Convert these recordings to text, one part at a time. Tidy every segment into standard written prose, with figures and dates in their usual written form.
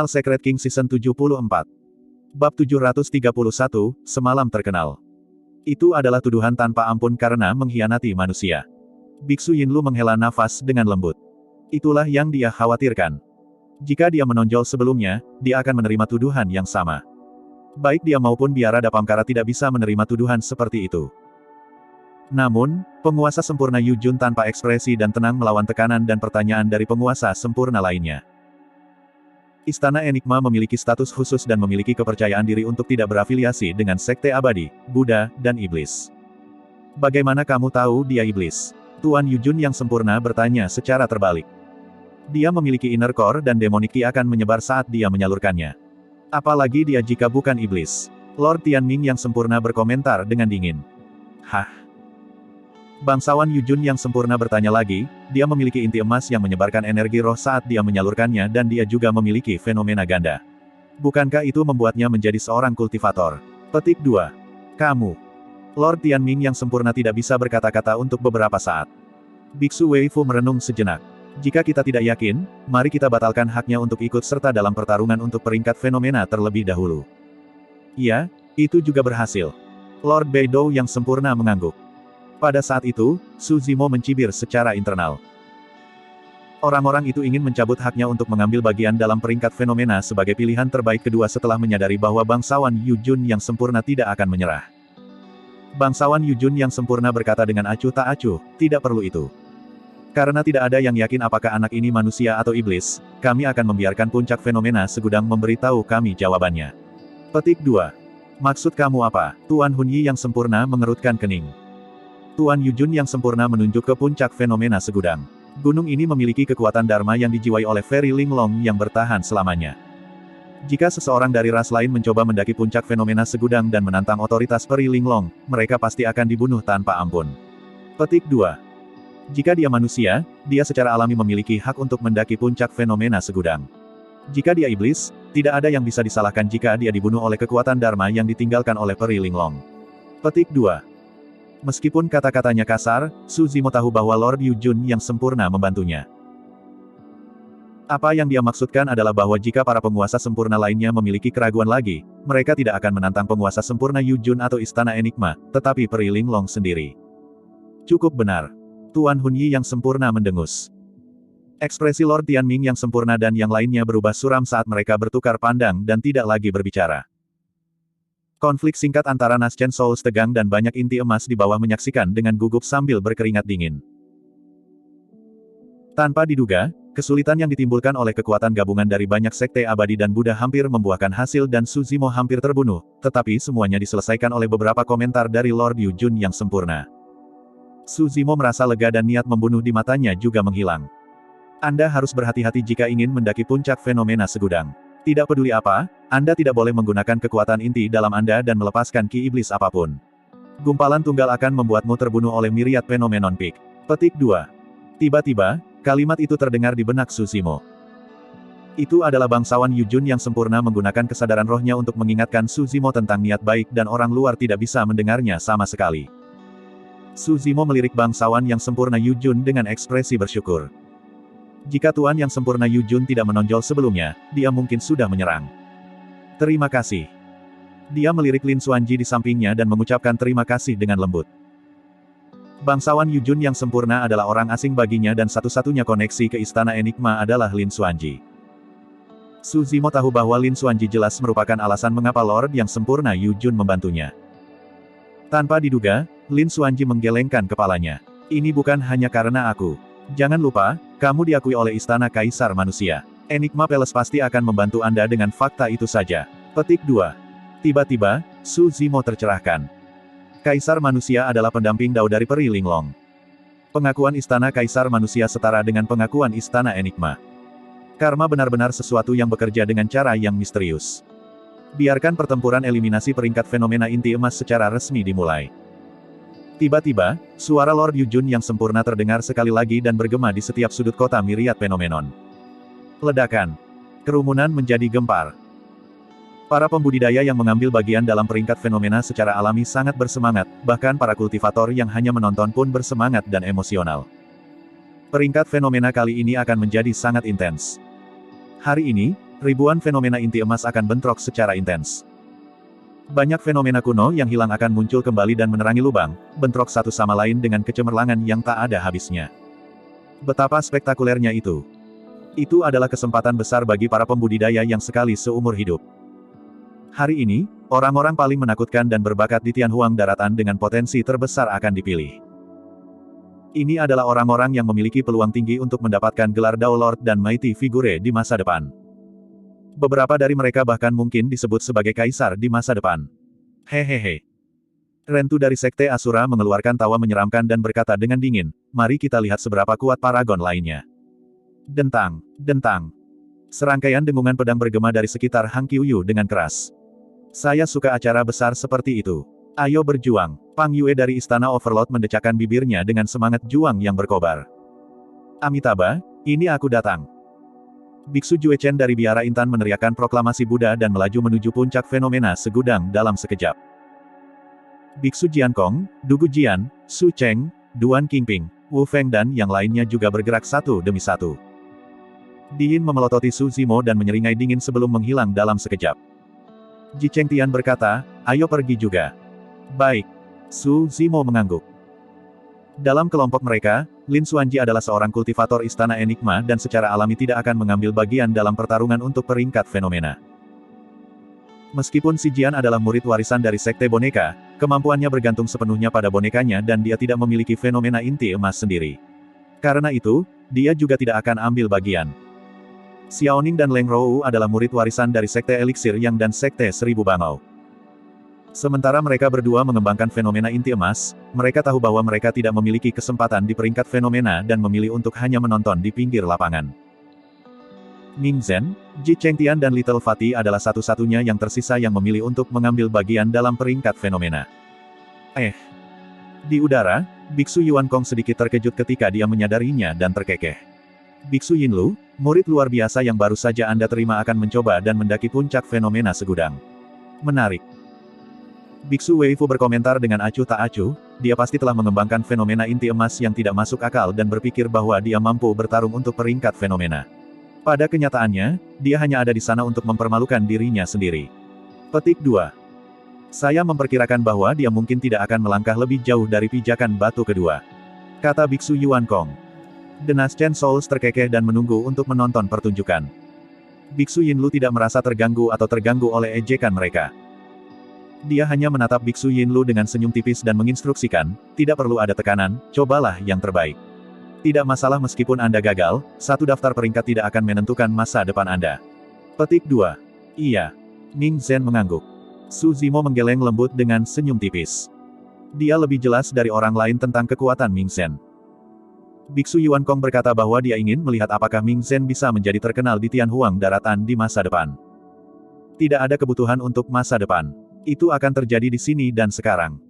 Secret King Season 74. Bab 731, Semalam Terkenal. Itu adalah tuduhan tanpa ampun karena mengkhianati manusia. Biksu Yinlu menghela nafas dengan lembut. Itulah yang dia khawatirkan. Jika dia menonjol sebelumnya, dia akan menerima tuduhan yang sama. Baik dia maupun biara Dapamkara tidak bisa menerima tuduhan seperti itu. Namun, penguasa sempurna Yujun tanpa ekspresi dan tenang melawan tekanan dan pertanyaan dari penguasa sempurna lainnya. Istana Enigma memiliki status khusus dan memiliki kepercayaan diri untuk tidak berafiliasi dengan Sekte Abadi, Buddha, dan Iblis. Bagaimana kamu tahu dia iblis? Tuan Yujun yang sempurna bertanya secara terbalik. Dia memiliki inner core dan demonic ki akan menyebar saat dia menyalurkannya. Apalagi dia jika bukan iblis. Lord Tianming yang sempurna berkomentar dengan dingin. Hah? Bangsawan Yujun yang sempurna bertanya lagi, dia memiliki inti emas yang menyebarkan energi roh saat dia menyalurkannya dan dia juga memiliki fenomena ganda. Bukankah itu membuatnya menjadi seorang kultivator? Petik 2. Kamu. Lord Tianming yang sempurna tidak bisa berkata-kata untuk beberapa saat. Biksu Wei Fu merenung sejenak. Jika kita tidak yakin, mari kita batalkan haknya untuk ikut serta dalam pertarungan untuk peringkat fenomena terlebih dahulu. Iya, itu juga berhasil. Lord Beidou yang sempurna mengangguk. Pada saat itu, Su Zimo mencibir secara internal. Orang-orang itu ingin mencabut haknya untuk mengambil bagian dalam peringkat fenomena sebagai pilihan terbaik kedua setelah menyadari bahwa bangsawan Yujun yang sempurna tidak akan menyerah. Bangsawan Yujun yang sempurna berkata dengan acuh tak acuh, tidak perlu itu. Karena tidak ada yang yakin apakah anak ini manusia atau iblis, kami akan membiarkan puncak fenomena segudang memberitahu kami jawabannya. Petik 2. Maksud kamu apa? Tuan Hunyi yang sempurna mengerutkan kening. Tuan Yujun yang sempurna menunjuk ke puncak fenomena segudang. Gunung ini memiliki kekuatan dharma yang dijiwai oleh Fairy Linglong yang bertahan selamanya. Jika seseorang dari ras lain mencoba mendaki puncak fenomena segudang dan menantang otoritas Fairy Linglong, mereka pasti akan dibunuh tanpa ampun. Petik 2. Jika dia manusia, dia secara alami memiliki hak untuk mendaki puncak fenomena segudang. Jika dia iblis, tidak ada yang bisa disalahkan jika dia dibunuh oleh kekuatan dharma yang ditinggalkan oleh Fairy Linglong. Petik 2. Meskipun kata-katanya kasar, Su Zimo tahu bahwa Lord Yujun yang sempurna membantunya. Apa yang dia maksudkan adalah bahwa jika para penguasa sempurna lainnya memiliki keraguan lagi, mereka tidak akan menantang penguasa sempurna Yujun atau Istana Enigma, tetapi Peri Linglong sendiri. Cukup benar. Tuan Hunyi yang sempurna mendengus. Ekspresi Lord Tianming yang sempurna dan yang lainnya berubah suram saat mereka bertukar pandang dan tidak lagi berbicara. Konflik singkat antara Naschen Souls tegang dan banyak inti emas di bawah menyaksikan dengan gugup sambil berkeringat dingin. Tanpa diduga, kesulitan yang ditimbulkan oleh kekuatan gabungan dari banyak sekte abadi dan Buddha hampir membuahkan hasil dan Su Zimo hampir terbunuh, tetapi semuanya diselesaikan oleh beberapa komentar dari Lord Yujun yang sempurna. Su Zimo merasa lega dan niat membunuh di matanya juga menghilang. Anda harus berhati-hati jika ingin mendaki puncak fenomena segudang. Tidak peduli apa, Anda tidak boleh menggunakan kekuatan inti dalam Anda dan melepaskan ki iblis apapun. Gumpalan tunggal akan membuatmu terbunuh oleh Myriad Phenomenon Peak. Petik 2. Tiba-tiba, kalimat itu terdengar di benak Su Zimo. Itu adalah bangsawan Yujun yang sempurna menggunakan kesadaran rohnya untuk mengingatkan Su Zimo tentang niat baik dan orang luar tidak bisa mendengarnya sama sekali. Su Zimo melirik bangsawan yang sempurna Yujun dengan ekspresi bersyukur. Jika Tuan yang sempurna Yujun tidak menonjol sebelumnya, dia mungkin sudah menyerang. Terima kasih. Dia melirik Lin Xuanji di sampingnya dan mengucapkan terima kasih dengan lembut. Bangsawan Yujun yang sempurna adalah orang asing baginya dan satu-satunya koneksi ke Istana Enigma adalah Lin Xuanji. Su Zimo tahu bahwa Lin Xuanji jelas merupakan alasan mengapa Lord yang sempurna Yujun membantunya. Tanpa diduga, Lin Xuanji menggelengkan kepalanya. Ini bukan hanya karena aku. Jangan lupa, kamu diakui oleh Istana Kaisar Manusia. Enigma Palace pasti akan membantu Anda dengan fakta itu saja. Petik 2. Tiba-tiba, Su Zimo tercerahkan. Kaisar Manusia adalah pendamping Dao dari Peri Linglong. Pengakuan Istana Kaisar Manusia setara dengan pengakuan Istana Enigma. Karma benar-benar sesuatu yang bekerja dengan cara yang misterius. Biarkan pertempuran eliminasi peringkat fenomena inti emas secara resmi dimulai. Tiba-tiba, suara Lord Yujun yang sempurna terdengar sekali lagi dan bergema di setiap sudut kota Myriad Phenomenon. Ledakan. Kerumunan menjadi gempar. Para pembudidaya yang mengambil bagian dalam peringkat fenomena secara alami sangat bersemangat, bahkan para kultivator yang hanya menonton pun bersemangat dan emosional. Peringkat fenomena kali ini akan menjadi sangat intens. Hari ini, ribuan fenomena inti emas akan bentrok secara intens. Banyak fenomena kuno yang hilang akan muncul kembali dan menerangi lubang, bentrok satu sama lain dengan kecemerlangan yang tak ada habisnya. Betapa spektakulernya itu! Itu adalah kesempatan besar bagi para pembudidaya yang sekali seumur hidup. Hari ini, orang-orang paling menakutkan dan berbakat di Tianhuang daratan dengan potensi terbesar akan dipilih. Ini adalah orang-orang yang memiliki peluang tinggi untuk mendapatkan gelar Dao Lord dan Mighty Figure di masa depan. Beberapa dari mereka bahkan mungkin disebut sebagai kaisar di masa depan. Hehehe. Rentu dari Sekte Asura mengeluarkan tawa menyeramkan dan berkata dengan dingin, mari kita lihat seberapa kuat paragon lainnya. Dentang, dentang. Serangkaian dengungan pedang bergema dari sekitar Hang Qiuyu dengan keras. Saya suka acara besar seperti itu. Ayo berjuang. Pang Yue dari Istana Overlord mendecakkan bibirnya dengan semangat juang yang berkobar. Amitabha, ini aku datang. Biksu Jue Chen dari Biara Intan meneriakkan proklamasi Buddha dan melaju menuju puncak fenomena segudang dalam sekejap. Biksu Jiankong, Dugu Jian, Su Cheng, Duan Qingping, Wu Feng dan yang lainnya juga bergerak satu demi satu. Diin memelototi Su Zimo dan menyeringai dingin sebelum menghilang dalam sekejap. Ji Chengtian berkata, ayo pergi juga. Baik. Su Zimo mengangguk. Dalam kelompok mereka, Lin Xuanji adalah seorang kultivator istana enigma dan secara alami tidak akan mengambil bagian dalam pertarungan untuk peringkat fenomena. Meskipun si Jian adalah murid warisan dari Sekte Boneka, kemampuannya bergantung sepenuhnya pada bonekanya dan dia tidak memiliki fenomena inti emas sendiri. Karena itu, dia juga tidak akan ambil bagian. Xiaoning dan Leng Rou adalah murid warisan dari Sekte Eliksir Yang dan Sekte Seribu Bangau. Sementara mereka berdua mengembangkan fenomena inti emas, mereka tahu bahwa mereka tidak memiliki kesempatan di peringkat fenomena dan memilih untuk hanya menonton di pinggir lapangan. Ming Zhen, Ji Chengtian dan Little Fatty adalah satu-satunya yang tersisa yang memilih untuk mengambil bagian dalam peringkat fenomena. Di udara, Biksu Yuan Kong sedikit terkejut ketika dia menyadarinya dan terkekeh. Biksu Yinlu, murid luar biasa yang baru saja Anda terima akan mencoba dan mendaki puncak fenomena segudang. Menarik. Biksu Weifu berkomentar dengan acuh tak acuh, dia pasti telah mengembangkan fenomena inti emas yang tidak masuk akal dan berpikir bahwa dia mampu bertarung untuk peringkat fenomena. Pada kenyataannya, dia hanya ada di sana untuk mempermalukan dirinya sendiri. Petik 2. Saya memperkirakan bahwa dia mungkin tidak akan melangkah lebih jauh dari pijakan batu kedua. Kata Biksu Yuan Kong. Denas Chen Souls terkekeh dan menunggu untuk menonton pertunjukan. Biksu Yinlu tidak merasa terganggu atau terganggu oleh ejekan mereka. Dia hanya menatap Biksu Yinlu dengan senyum tipis dan menginstruksikan, tidak perlu ada tekanan, cobalah yang terbaik. Tidak masalah meskipun Anda gagal, satu daftar peringkat tidak akan menentukan masa depan Anda. Petik 2. Iya. Ming Zhen mengangguk. Su Zimo menggeleng lembut dengan senyum tipis. Dia lebih jelas dari orang lain tentang kekuatan Ming Zhen. Biksu Yuan Kong berkata bahwa dia ingin melihat apakah Ming Zhen bisa menjadi terkenal di Tianhuang daratan di masa depan. Tidak ada kebutuhan untuk masa depan. Itu akan terjadi di sini dan sekarang.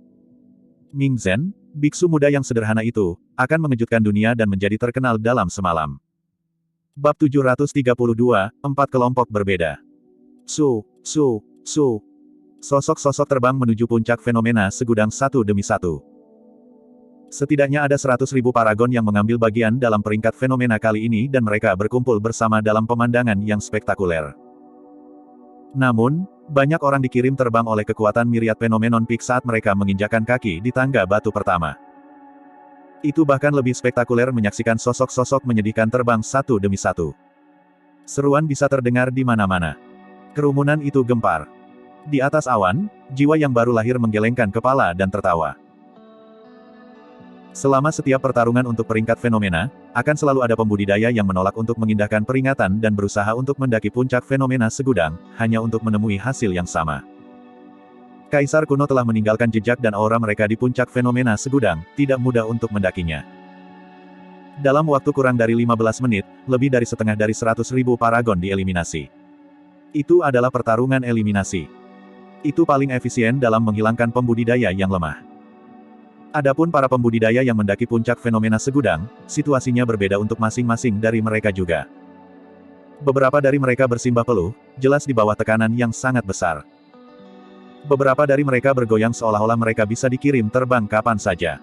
Ming Zhen, biksu muda yang sederhana itu, akan mengejutkan dunia dan menjadi terkenal dalam semalam. Bab 732, 4 kelompok berbeda. Su. Sosok-sosok terbang menuju puncak fenomena segudang satu demi satu. Setidaknya ada 100.000 paragon yang mengambil bagian dalam peringkat fenomena kali ini dan mereka berkumpul bersama dalam pemandangan yang spektakuler. Namun, banyak orang dikirim terbang oleh kekuatan Myriad Phenomenon Peak saat mereka menginjakan kaki di tangga batu pertama. Itu bahkan lebih spektakuler menyaksikan sosok-sosok menyedihkan terbang satu demi satu. Seruan bisa terdengar di mana-mana. Kerumunan itu gempar. Di atas awan, jiwa yang baru lahir menggelengkan kepala dan tertawa. Selama setiap pertarungan untuk peringkat fenomena, akan selalu ada pembudidaya yang menolak untuk mengindahkan peringatan dan berusaha untuk mendaki puncak fenomena segudang, hanya untuk menemui hasil yang sama. Kaisar kuno telah meninggalkan jejak dan aura mereka di puncak fenomena segudang, tidak mudah untuk mendakinya. Dalam waktu kurang dari 15 menit, lebih dari setengah dari 100.000 paragon dieliminasi. Itu adalah pertarungan eliminasi. Itu paling efisien dalam menghilangkan pembudidaya yang lemah. Adapun para pembudidaya yang mendaki puncak fenomena segudang, situasinya berbeda untuk masing-masing dari mereka juga. Beberapa dari mereka bersimbah peluh, jelas di bawah tekanan yang sangat besar. Beberapa dari mereka bergoyang seolah-olah mereka bisa dikirim terbang kapan saja.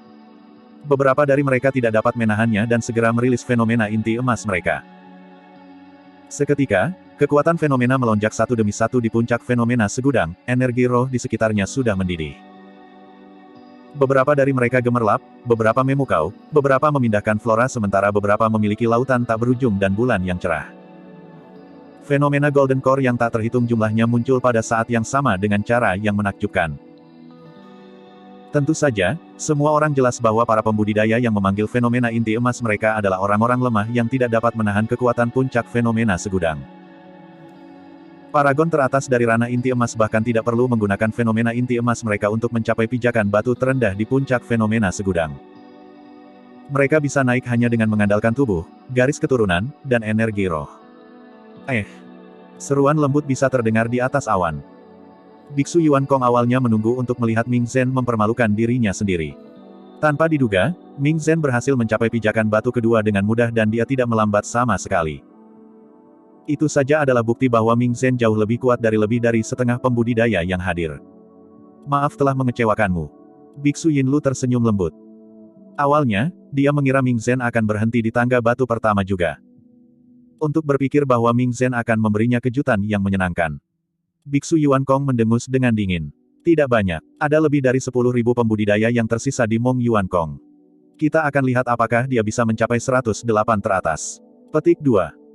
Beberapa dari mereka tidak dapat menahannya dan segera merilis fenomena inti emas mereka. Seketika, Kekuatan fenomena melonjak satu demi satu di puncak fenomena segudang, energi roh di sekitarnya sudah mendidih. Beberapa dari mereka gemerlap, beberapa memukau, beberapa memindahkan flora sementara beberapa memiliki lautan tak berujung dan bulan yang cerah. Fenomena Golden Core yang tak terhitung jumlahnya muncul pada saat yang sama dengan cara yang menakjubkan. Tentu saja, semua orang jelas bahwa para pembudidaya yang memanggil fenomena inti emas mereka adalah orang-orang lemah yang tidak dapat menahan kekuatan puncak fenomena segudang. Paragon teratas dari ranah inti emas bahkan tidak perlu menggunakan fenomena inti emas mereka untuk mencapai pijakan batu terendah di puncak fenomena segudang. Mereka bisa naik hanya dengan mengandalkan tubuh, garis keturunan, dan energi roh. Seruan lembut bisa terdengar di atas awan. Biksu Yuan Kong awalnya menunggu untuk melihat Ming Zhen mempermalukan dirinya sendiri. Tanpa diduga, Ming Zhen berhasil mencapai pijakan batu kedua dengan mudah dan dia tidak melambat sama sekali. Itu saja adalah bukti bahwa Ming Zhen jauh lebih kuat dari lebih dari setengah pembudidaya yang hadir. Maaf telah mengecewakanmu. Biksu Yinlu tersenyum lembut. Awalnya, dia mengira Ming Zhen akan berhenti di tangga batu pertama juga. Untuk berpikir bahwa Ming Zhen akan memberinya kejutan yang menyenangkan. Biksu Yuan Kong mendengus dengan dingin. Tidak banyak, ada lebih dari 10.000 pembudidaya yang tersisa di Mong Yuan Kong. Kita akan lihat apakah dia bisa mencapai 108 teratas. Petik 2.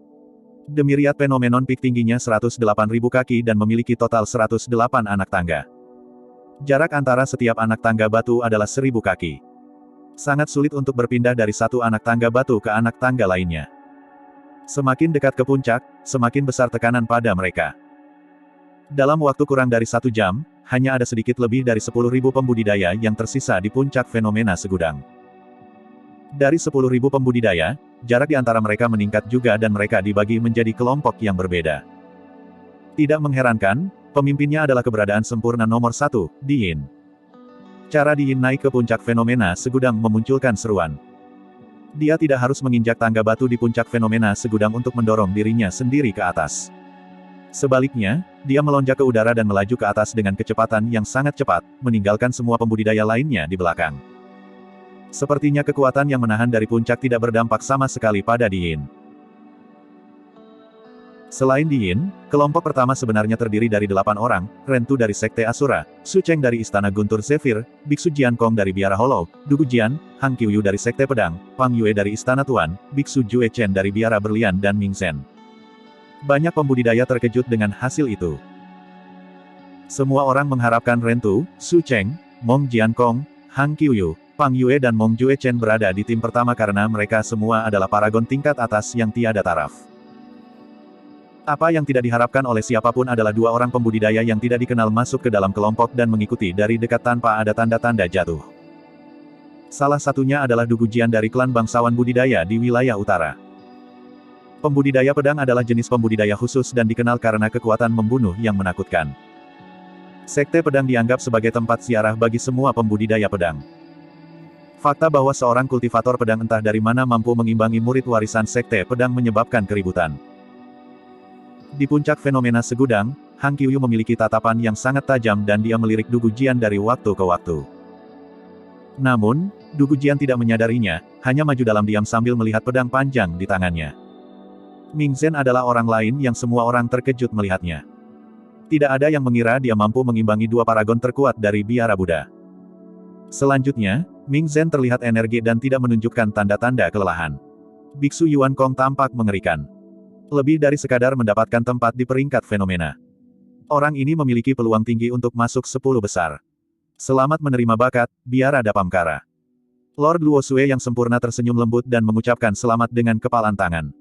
Demiriat Phenomenon Peak tingginya 108.000 kaki dan memiliki total 108 anak tangga. Jarak antara setiap anak tangga batu adalah 1.000 kaki. Sangat sulit untuk berpindah dari satu anak tangga batu ke anak tangga lainnya. Semakin dekat ke puncak, semakin besar tekanan pada mereka. Dalam waktu kurang dari 1 jam, hanya ada sedikit lebih dari 10.000 pembudidaya yang tersisa di puncak fenomena segudang. Dari 10.000 pembudidaya, jarak di antara mereka meningkat juga dan mereka dibagi menjadi kelompok yang berbeda. Tidak mengherankan, pemimpinnya adalah keberadaan sempurna nomor 1, Di Yin. Cara Di Yin naik ke puncak fenomena segudang memunculkan seruan. Dia tidak harus menginjak tangga batu di puncak fenomena segudang untuk mendorong dirinya sendiri ke atas. Sebaliknya, dia melonjak ke udara dan melaju ke atas dengan kecepatan yang sangat cepat, meninggalkan semua pembudidaya lainnya di belakang. Sepertinya kekuatan yang menahan dari puncak tidak berdampak sama sekali pada Di Yin. Selain Di Yin, kelompok pertama sebenarnya terdiri dari 8 orang, Rentu dari Sekte Asura, Su Cheng dari Istana Guntur Zephyr, Biksu Jian Kong dari Biara Hollow, Dugu Jian, Hang Qiuyu dari Sekte Pedang, Pang Yue dari Istana Tuan, Biksu Jue Chen dari Biara Berlian dan Ming Zhen. Banyak pembudidaya terkejut dengan hasil itu. Semua orang mengharapkan Rentu, Su Cheng, Mong Jian Kong, Hang Qiuyu, Pang Yue dan Mong Jue Chen berada di tim pertama karena mereka semua adalah paragon tingkat atas yang tiada taraf. Apa yang tidak diharapkan oleh siapapun adalah 2 orang pembudidaya yang tidak dikenal masuk ke dalam kelompok dan mengikuti dari dekat tanpa ada tanda-tanda jatuh. Salah satunya adalah Dugu Jian dari klan bangsawan budidaya di wilayah utara. Pembudidaya pedang adalah jenis pembudidaya khusus dan dikenal karena kekuatan membunuh yang menakutkan. Sekte pedang dianggap sebagai tempat ziarah bagi semua pembudidaya pedang. Fakta bahwa seorang kultivator pedang entah dari mana mampu mengimbangi murid warisan sekte pedang menyebabkan keributan. Di puncak fenomena segudang, Hang Qiuyu memiliki tatapan yang sangat tajam dan dia melirik Dugu Jian dari waktu ke waktu. Namun, Dugu Jian tidak menyadarinya, hanya maju dalam diam sambil melihat pedang panjang di tangannya. Ming Zhen adalah orang lain yang semua orang terkejut melihatnya. Tidak ada yang mengira dia mampu mengimbangi 2 paragon terkuat dari Biara Buddha. Selanjutnya, Ming Zhen terlihat energi dan tidak menunjukkan tanda-tanda kelelahan. Biksu Yuan Kong tampak mengerikan. Lebih dari sekadar mendapatkan tempat di peringkat fenomena. Orang ini memiliki peluang tinggi untuk masuk 10 besar. Selamat menerima bakat, Biara Dapamkara. Lord Luo Sue yang sempurna tersenyum lembut dan mengucapkan selamat dengan kepalan tangan.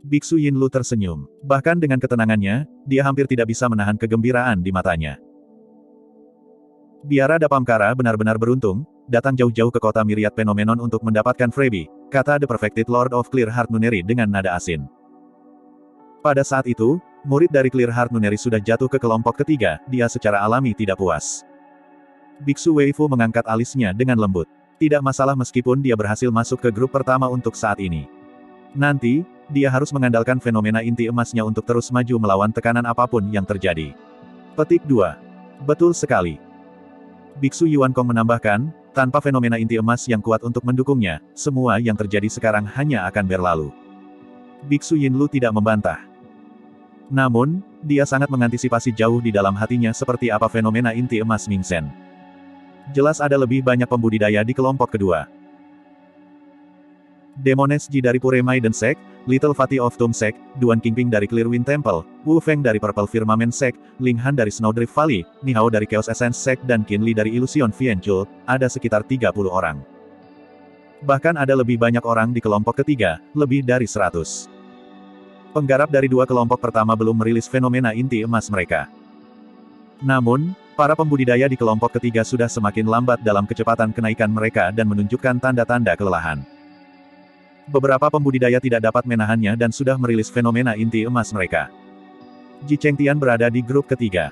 Biksu Yinlu tersenyum. Bahkan dengan ketenangannya, dia hampir tidak bisa menahan kegembiraan di matanya. Biara Dapamkara benar-benar beruntung, datang jauh-jauh ke kota Myriad Phenomenon untuk mendapatkan freebie, kata The Perfected Lord of Clear Heart Nuneri dengan nada asin. Pada saat itu, murid dari Clear Heart Nuneri sudah jatuh ke kelompok ketiga, dia secara alami tidak puas. Biksu Weifu mengangkat alisnya dengan lembut. Tidak masalah meskipun dia berhasil masuk ke grup pertama untuk saat ini. Nanti, dia harus mengandalkan fenomena inti emasnya untuk terus maju melawan tekanan apapun yang terjadi. Petik 2. Betul sekali. Biksu Yuan Kong menambahkan, tanpa fenomena inti emas yang kuat untuk mendukungnya, semua yang terjadi sekarang hanya akan berlalu. Biksu Yinlu tidak membantah. Namun, dia sangat mengantisipasi jauh di dalam hatinya seperti apa fenomena inti emas Mingsen. Jelas ada lebih banyak pembudidaya di kelompok kedua. Demones Ji dari Pure Maiden Sect, Little Fatih of Tomb Sect, Duan Qingping dari Clearwind Temple, Wu Feng dari Purple Firmament Sect, Ling Han dari Snowdrift Valley, Nihao dari Chaos Essence Sect dan Qin Li dari Illusion Fianchul, ada sekitar 30 orang. Bahkan ada lebih banyak orang di kelompok ketiga, lebih dari 100. Penggarap dari dua kelompok pertama belum merilis fenomena inti emas mereka. Namun, para pembudidaya di kelompok ketiga sudah semakin lambat dalam kecepatan kenaikan mereka dan menunjukkan tanda-tanda kelelahan. Beberapa pembudidaya tidak dapat menahannya dan sudah merilis fenomena inti emas mereka. Ji Chengtian berada di grup ketiga.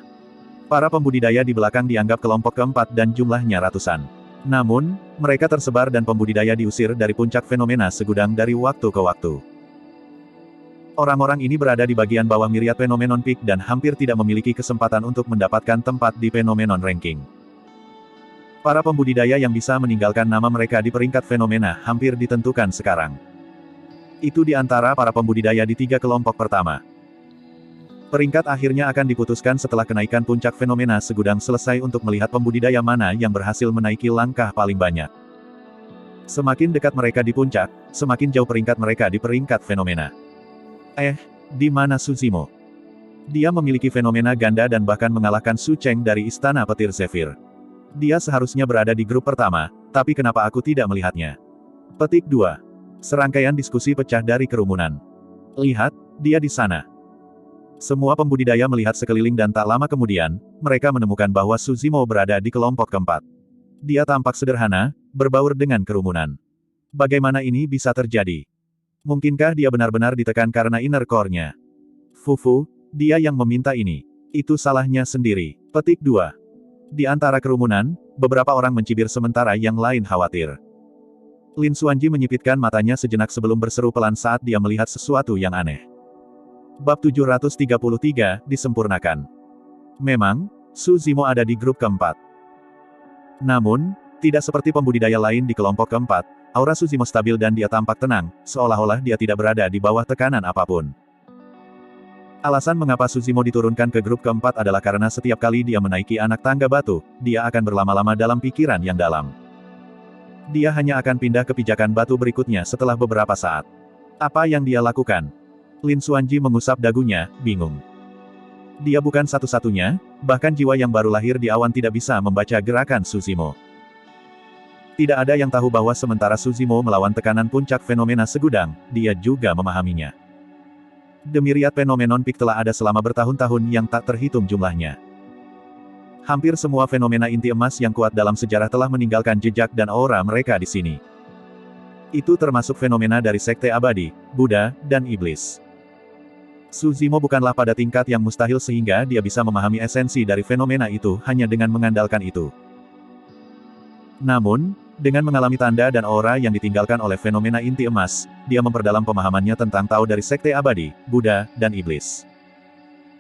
Para pembudidaya di belakang dianggap kelompok keempat dan jumlahnya ratusan. Namun, mereka tersebar dan pembudidaya diusir dari puncak fenomena segudang dari waktu ke waktu. Orang-orang ini berada di bagian bawah Myriad Phenomenon Peak dan hampir tidak memiliki kesempatan untuk mendapatkan tempat di Phenomenon Ranking. Para pembudidaya yang bisa meninggalkan nama mereka di peringkat fenomena hampir ditentukan sekarang. Itu di antara para pembudidaya di tiga kelompok pertama. Peringkat akhirnya akan diputuskan setelah kenaikan puncak fenomena segudang selesai untuk melihat pembudidaya mana yang berhasil menaiki langkah paling banyak. Semakin dekat mereka di puncak, semakin jauh peringkat mereka di peringkat fenomena. Di mana Su Zimo? Dia memiliki fenomena ganda dan bahkan mengalahkan Su Cheng dari Istana Petir Zephyr. Dia seharusnya berada di grup pertama, tapi kenapa aku tidak melihatnya? Petik 2. Serangkaian diskusi pecah dari kerumunan. Lihat, dia di sana. Semua pembudidaya melihat sekeliling dan tak lama kemudian, mereka menemukan bahwa Su Zimo berada di kelompok keempat. Dia tampak sederhana, berbaur dengan kerumunan. Bagaimana ini bisa terjadi? Mungkinkah dia benar-benar ditekan karena inner core-nya? Fufu, dia yang meminta ini. Itu salahnya sendiri. Petik 2. Di antara kerumunan, beberapa orang mencibir sementara yang lain khawatir. Lin Xuanji menyipitkan matanya sejenak sebelum berseru pelan saat dia melihat sesuatu yang aneh. Bab 733, disempurnakan. Memang, Su Zimo ada di grup keempat. Namun, tidak seperti pembudidaya lain di kelompok keempat, aura Su Zimo stabil dan dia tampak tenang, seolah-olah dia tidak berada di bawah tekanan apapun. Alasan mengapa Su Zimo diturunkan ke grup keempat adalah karena setiap kali dia menaiki anak tangga batu, dia akan berlama-lama dalam pikiran yang dalam. Dia hanya akan pindah ke pijakan batu berikutnya setelah beberapa saat. Apa yang dia lakukan? Lin Xuanji mengusap dagunya, bingung. Dia bukan satu-satunya, bahkan jiwa yang baru lahir di awan tidak bisa membaca gerakan Su Zimo. Tidak ada yang tahu bahwa sementara Su Zimo melawan tekanan puncak fenomena segudang, dia juga memahaminya. The Myriad Phenomenon Peak telah ada selama bertahun-tahun yang tak terhitung jumlahnya. Hampir semua fenomena inti emas yang kuat dalam sejarah telah meninggalkan jejak dan aura mereka di sini. Itu termasuk fenomena dari Sekte Abadi, Buddha, dan Iblis. Su Zimo bukanlah pada tingkat yang mustahil sehingga dia bisa memahami esensi dari fenomena itu hanya dengan mengandalkan itu. Namun, dengan mengalami tanda dan aura yang ditinggalkan oleh fenomena inti emas, dia memperdalam pemahamannya tentang Tao dari Sekte Abadi, Buddha, dan Iblis.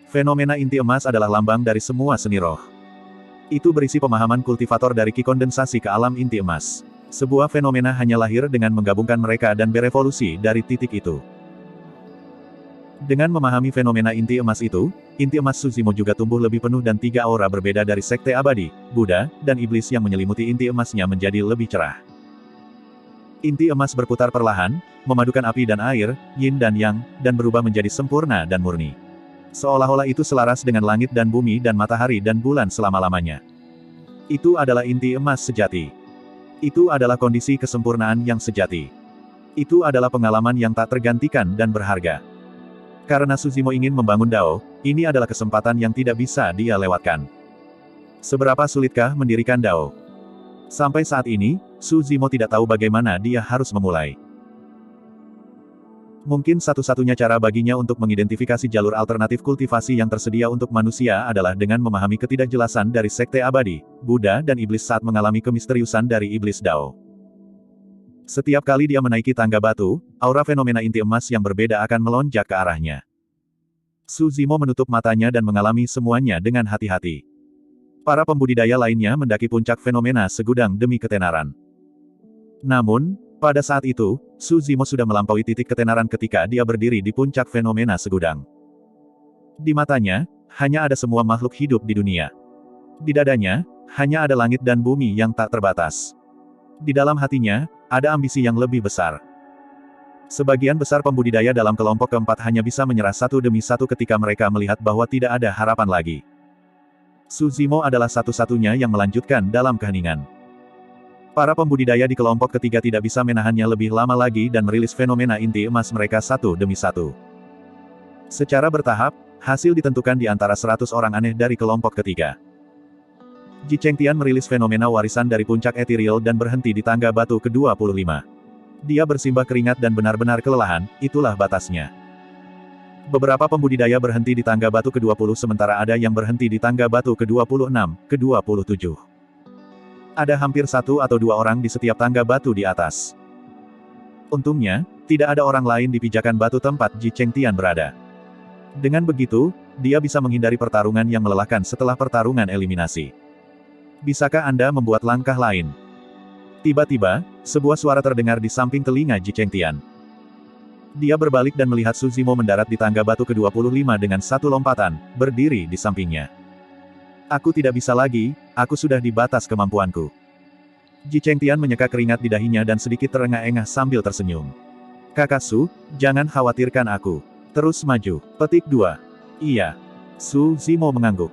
Fenomena inti emas adalah lambang dari semua seni roh. Itu berisi pemahaman kultivator dari Qi kondensasi ke alam inti emas. Sebuah fenomena hanya lahir dengan menggabungkan mereka dan berevolusi dari titik itu. Dengan memahami fenomena inti emas itu, inti emas Su Zimo juga tumbuh lebih penuh dan tiga aura berbeda dari Sekte Abadi, Buddha, dan Iblis yang menyelimuti inti emasnya menjadi lebih cerah. Inti emas berputar perlahan, memadukan api dan air, yin dan yang, dan berubah menjadi sempurna dan murni. Seolah-olah itu selaras dengan langit dan bumi dan matahari dan bulan selama-lamanya. Itu adalah inti emas sejati. Itu adalah kondisi kesempurnaan yang sejati. Itu adalah pengalaman yang tak tergantikan dan berharga. Karena Su Zimo ingin membangun Dao, ini adalah kesempatan yang tidak bisa dia lewatkan. Seberapa sulitkah mendirikan Dao? Sampai saat ini, Su Zimo tidak tahu bagaimana dia harus memulai. Mungkin satu-satunya cara baginya untuk mengidentifikasi jalur alternatif kultivasi yang tersedia untuk manusia adalah dengan memahami ketidakjelasan dari Sekte Abadi, Buddha dan Iblis saat mengalami kemisteriusan dari Iblis Dao. Setiap kali dia menaiki tangga batu, aura fenomena inti emas yang berbeda akan melonjak ke arahnya. Su Zimo menutup matanya dan mengalami semuanya dengan hati-hati. Para pembudidaya lainnya mendaki puncak fenomena segudang demi ketenaran. Namun, pada saat itu, Su Zimo sudah melampaui titik ketenaran ketika dia berdiri di puncak fenomena segudang. Di matanya, hanya ada semua makhluk hidup di dunia. Di dadanya, hanya ada langit dan bumi yang tak terbatas. Di dalam hatinya, ada ambisi yang lebih besar. Sebagian besar pembudidaya dalam kelompok keempat hanya bisa menyerah satu demi satu ketika mereka melihat bahwa tidak ada harapan lagi. Su Zimo adalah satu-satunya yang melanjutkan dalam keheningan. Para pembudidaya di kelompok ketiga tidak bisa menahannya lebih lama lagi dan merilis fenomena inti emas mereka satu demi satu. Secara bertahap, hasil ditentukan di antara 100 orang aneh dari kelompok ketiga. Ji Chengtian merilis fenomena warisan dari puncak ethereal dan berhenti di tangga batu ke-25. Dia bersimbah keringat dan benar-benar kelelahan, itulah batasnya. Beberapa pembudidaya berhenti di tangga batu ke-20 sementara ada yang berhenti di tangga batu ke-26, ke-27. Ada hampir satu atau dua orang di setiap tangga batu di atas. Untungnya, tidak ada orang lain di pijakan batu tempat Ji Chengtian berada. Dengan begitu, dia bisa menghindari pertarungan yang melelahkan setelah pertarungan eliminasi. Bisakah Anda membuat langkah lain? Tiba-tiba, sebuah suara terdengar di samping telinga Ji Chengtian. Dia berbalik dan melihat Su Zimo mendarat di tangga batu ke-25 dengan satu lompatan, berdiri di sampingnya. Aku tidak bisa lagi, aku sudah di batas kemampuanku. Ji Chengtian menyeka keringat di dahinya dan sedikit terengah-engah sambil tersenyum. Kakak Su, jangan khawatirkan aku. Terus maju. Petik 2. Iya. Su Zimo mengangguk.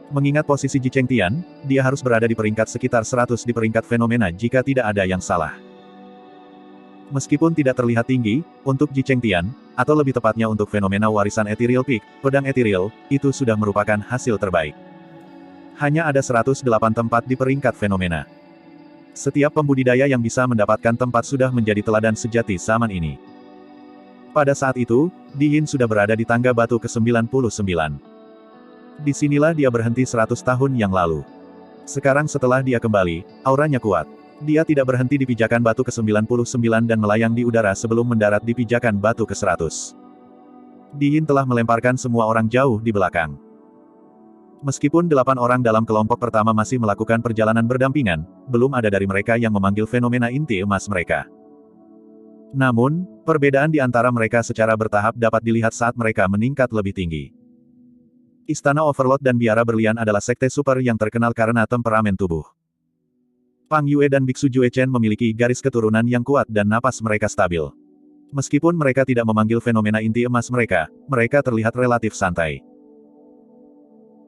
Mengingat posisi Ji Chengtian, dia harus berada di peringkat sekitar 100 di peringkat fenomena jika tidak ada yang salah. Meskipun tidak terlihat tinggi, untuk Ji Chengtian, atau lebih tepatnya untuk fenomena warisan Ethereal Peak, pedang Ethereal, itu sudah merupakan hasil terbaik. Hanya ada 108 tempat di peringkat fenomena. Setiap pembudidaya yang bisa mendapatkan tempat sudah menjadi teladan sejati zaman ini. Pada saat itu, Di Yin sudah berada di tangga batu ke-99. Disinilah dia berhenti 100 tahun yang lalu. Sekarang setelah dia kembali, auranya kuat. Dia tidak berhenti di pijakan batu ke-99 dan melayang di udara sebelum mendarat di pijakan batu ke-100. Di Yin telah melemparkan semua orang jauh di belakang. Meskipun 8 orang dalam kelompok pertama masih melakukan perjalanan berdampingan, belum ada dari mereka yang memanggil fenomena inti emas mereka. Namun, perbedaan di antara mereka secara bertahap dapat dilihat saat mereka meningkat lebih tinggi. Istana Overlord dan Biara Berlian adalah sekte super yang terkenal karena temperamen tubuh. Pang Yue dan Biksu Jue Chen memiliki garis keturunan yang kuat dan napas mereka stabil. Meskipun mereka tidak memanggil fenomena inti emas mereka terlihat relatif santai.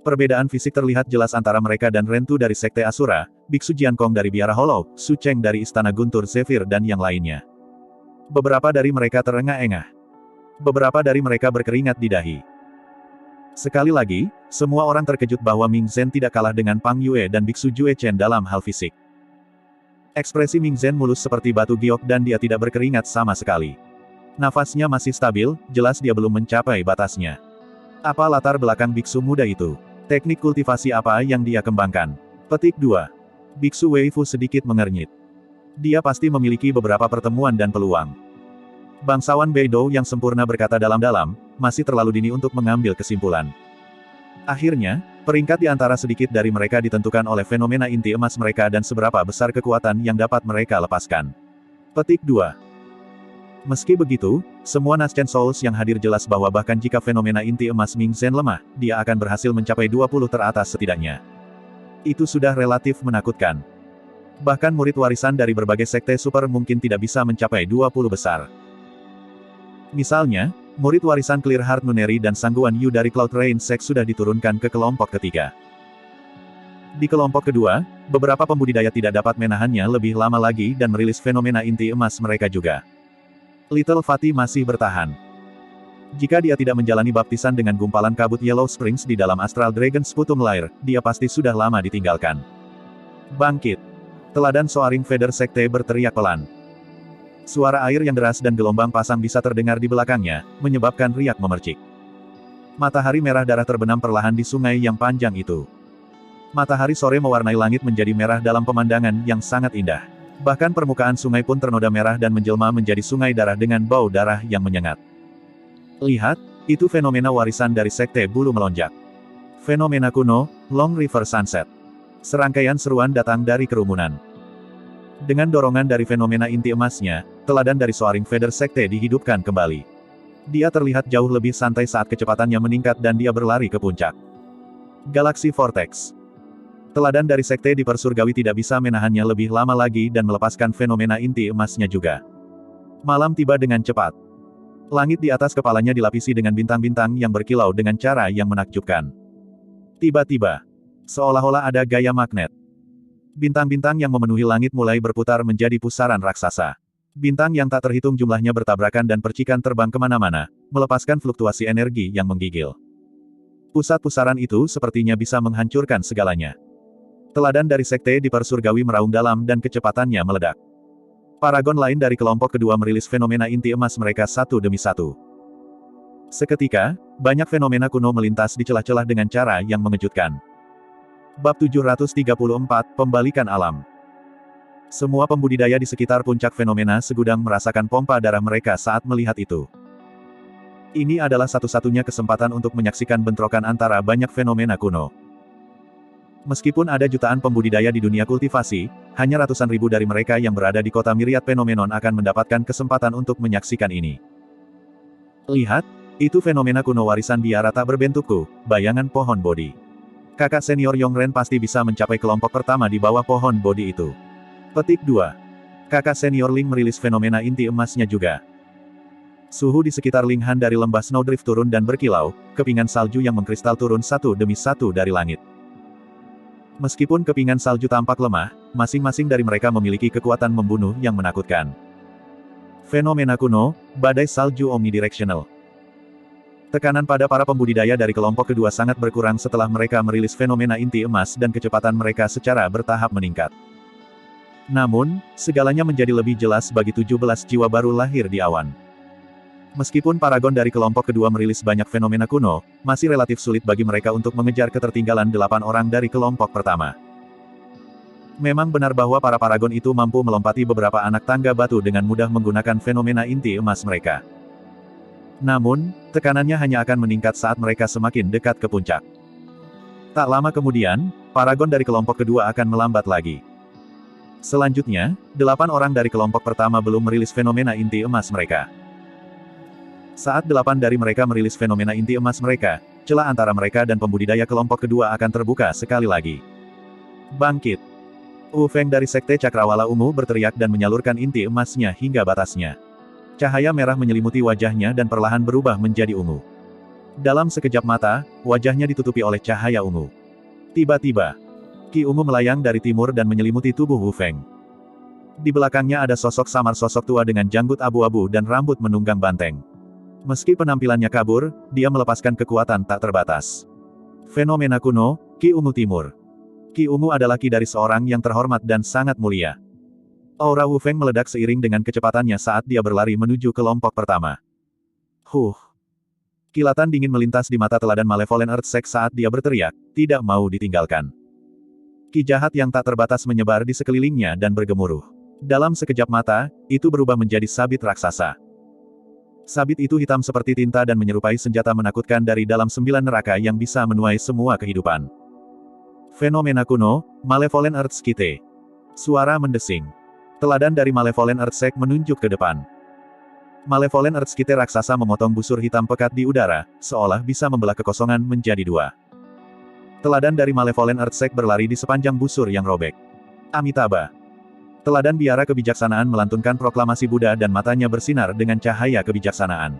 Perbedaan fisik terlihat jelas antara mereka dan Rentu dari Sekte Asura, Biksu Jiankong dari Biara Hollow, Su Cheng dari Istana Guntur Zephyr dan yang lainnya. Beberapa dari mereka terengah-engah. Beberapa dari mereka berkeringat di dahi. Sekali lagi, semua orang terkejut bahwa Ming Zhen tidak kalah dengan Pang Yue dan Biksu Jue Chen dalam hal fisik. Ekspresi Ming Zhen mulus seperti batu giok dan dia tidak berkeringat sama sekali. Nafasnya masih stabil, jelas dia belum mencapai batasnya. Apa latar belakang biksu muda itu? Teknik kultivasi apa yang dia kembangkan? Petik 2. Biksu Wei Fu sedikit mengernyit. Dia pasti memiliki beberapa pertemuan dan peluang. Bangsawan Beidou yang sempurna berkata dalam-dalam, masih terlalu dini untuk mengambil kesimpulan. Akhirnya, peringkat di antara sedikit dari mereka ditentukan oleh fenomena inti emas mereka dan seberapa besar kekuatan yang dapat mereka lepaskan. Petik 2. Meski begitu, semua Nascent Souls yang hadir jelas bahwa bahkan jika fenomena inti emas Ming Zhen lemah, dia akan berhasil mencapai 20 teratas setidaknya. Itu sudah relatif menakutkan. Bahkan murid warisan dari berbagai sekte super mungkin tidak bisa mencapai 20 besar. Misalnya, murid warisan Clear Heart Nuneri dan Sangguan Yu dari Cloud Rain Sect sudah diturunkan ke kelompok ketiga. Di kelompok kedua, beberapa pembudidaya tidak dapat menahannya lebih lama lagi dan merilis fenomena inti emas mereka juga. Little Fatty masih bertahan. Jika dia tidak menjalani baptisan dengan gumpalan kabut Yellow Springs di dalam Astral Dragon Sputum Lair, dia pasti sudah lama ditinggalkan. Bangkit! Teladan Soaring Feather Sekte berteriak pelan. Suara air yang deras dan gelombang pasang bisa terdengar di belakangnya, menyebabkan riak memercik. Matahari merah darah terbenam perlahan di sungai yang panjang itu. Matahari sore mewarnai langit menjadi merah dalam pemandangan yang sangat indah. Bahkan permukaan sungai pun ternoda merah dan menjelma menjadi sungai darah dengan bau darah yang menyengat. Lihat, itu fenomena warisan dari Sekte Bulu Melonjak. Fenomena kuno, Long River Sunset. Serangkaian seruan datang dari kerumunan. Dengan dorongan dari fenomena inti emasnya, teladan dari Soaring Feather Sekte dihidupkan kembali. Dia terlihat jauh lebih santai saat kecepatannya meningkat dan dia berlari ke puncak. Galaxy Vortex. Teladan dari sekte di Persurgawi tidak bisa menahannya lebih lama lagi dan melepaskan fenomena inti emasnya juga. Malam tiba dengan cepat. Langit di atas kepalanya dilapisi dengan bintang-bintang yang berkilau dengan cara yang menakjubkan. Tiba-tiba, seolah-olah ada gaya magnet. Bintang-bintang yang memenuhi langit mulai berputar menjadi pusaran raksasa. Bintang yang tak terhitung jumlahnya bertabrakan dan percikan terbang kemana-mana, melepaskan fluktuasi energi yang menggigil. Pusat pusaran itu sepertinya bisa menghancurkan segalanya. Teladan dari sekte di Persurgawi meraung dalam dan kecepatannya meledak. Paragon lain dari kelompok kedua merilis fenomena inti emas mereka satu demi satu. Seketika, banyak fenomena kuno melintas di celah-celah dengan cara yang mengejutkan. Bab 734, Pembalikan Alam. Semua pembudidaya di sekitar puncak fenomena segudang merasakan pompa darah mereka saat melihat itu. Ini adalah satu-satunya kesempatan untuk menyaksikan bentrokan antara banyak fenomena kuno. Meskipun ada jutaan pembudidaya di dunia kultivasi, hanya ratusan ribu dari mereka yang berada di kota Myriad Phenomenon akan mendapatkan kesempatan untuk menyaksikan ini. Lihat, itu fenomena kuno warisan biara tak berbentukku, bayangan pohon bodi. Kakak senior Yongren pasti bisa mencapai kelompok pertama di bawah pohon bodi itu. Petik 2. Kakak senior Ling merilis fenomena inti emasnya juga. Suhu di sekitar Linghan dari lembah Snowdrift turun dan berkilau, kepingan salju yang mengkristal turun satu demi satu dari langit. Meskipun kepingan salju tampak lemah, masing-masing dari mereka memiliki kekuatan membunuh yang menakutkan. Fenomena kuno, badai salju omnidirectional. Tekanan pada para pembudidaya dari kelompok kedua sangat berkurang setelah mereka merilis fenomena inti emas dan kecepatan mereka secara bertahap meningkat. Namun, segalanya menjadi lebih jelas bagi 17 jiwa baru lahir di awan. Meskipun paragon dari kelompok kedua merilis banyak fenomena kuno, masih relatif sulit bagi mereka untuk mengejar ketertinggalan 8 orang dari kelompok pertama. Memang benar bahwa para paragon itu mampu melompati beberapa anak tangga batu dengan mudah menggunakan fenomena inti emas mereka. Namun, tekanannya hanya akan meningkat saat mereka semakin dekat ke puncak. Tak lama kemudian, paragon dari kelompok kedua akan melambat lagi. Selanjutnya, 8 orang dari kelompok pertama belum merilis fenomena inti emas mereka. Saat 8 dari mereka merilis fenomena inti emas mereka, celah antara mereka dan pembudidaya kelompok kedua akan terbuka sekali lagi. Bangkit! Wu Feng dari Sekte Cakrawala Ungu berteriak dan menyalurkan inti emasnya hingga batasnya. Cahaya merah menyelimuti wajahnya dan perlahan berubah menjadi ungu. Dalam sekejap mata, wajahnya ditutupi oleh cahaya ungu. Tiba-tiba, Ki ungu melayang dari timur dan menyelimuti tubuh Wu Feng. Di belakangnya ada sosok samar sosok tua dengan janggut abu-abu dan rambut menunggang banteng. Meski penampilannya kabur, dia melepaskan kekuatan tak terbatas. Fenomena kuno, Ki ungu timur. Ki ungu adalah ki dari seorang yang terhormat dan sangat mulia. Aura Wu Feng meledak seiring dengan kecepatannya saat dia berlari menuju kelompok pertama. Kilatan dingin melintas di mata teladan Malevolent Earth Sect saat dia berteriak, tidak mau ditinggalkan. Ki jahat yang tak terbatas menyebar di sekelilingnya dan bergemuruh. Dalam sekejap mata, itu berubah menjadi sabit raksasa. Sabit itu hitam seperti tinta dan menyerupai senjata menakutkan dari dalam 9 neraka yang bisa menuai semua kehidupan. Fenomena kuno, Malevolent Earth Skite. Suara mendesing. Teladan dari Malevolent Earth Sect menunjuk ke depan. Malevolent Earth Skite raksasa memotong busur hitam pekat di udara, seolah bisa membelah kekosongan menjadi 2. Teladan dari Malevolent Earth Sect berlari di sepanjang busur yang robek. Amitabha. Teladan biara kebijaksanaan melantunkan proklamasi Buddha dan matanya bersinar dengan cahaya kebijaksanaan.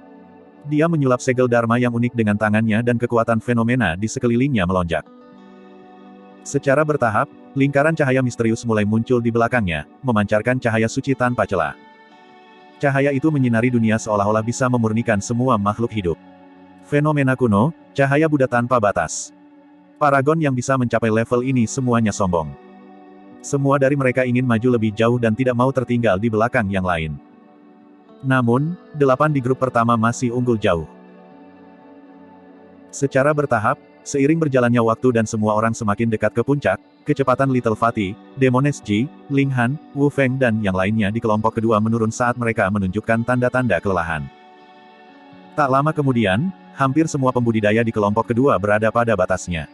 Dia menyulap segel Dharma yang unik dengan tangannya dan kekuatan fenomena di sekelilingnya melonjak. Secara bertahap, lingkaran cahaya misterius mulai muncul di belakangnya, memancarkan cahaya suci tanpa celah. Cahaya itu menyinari dunia seolah-olah bisa memurnikan semua makhluk hidup. Fenomena kuno, cahaya Buddha tanpa batas. Paragon yang bisa mencapai level ini semuanya sombong. Semua dari mereka ingin maju lebih jauh dan tidak mau tertinggal di belakang yang lain. Namun, 8 di grup pertama masih unggul jauh. Secara bertahap, seiring berjalannya waktu dan semua orang semakin dekat ke puncak, kecepatan Little Fatih, Demones Ji, Ling Han, Wu Feng dan yang lainnya di kelompok kedua menurun saat mereka menunjukkan tanda-tanda kelelahan. Tak lama kemudian, hampir semua pembudidaya di kelompok kedua berada pada batasnya.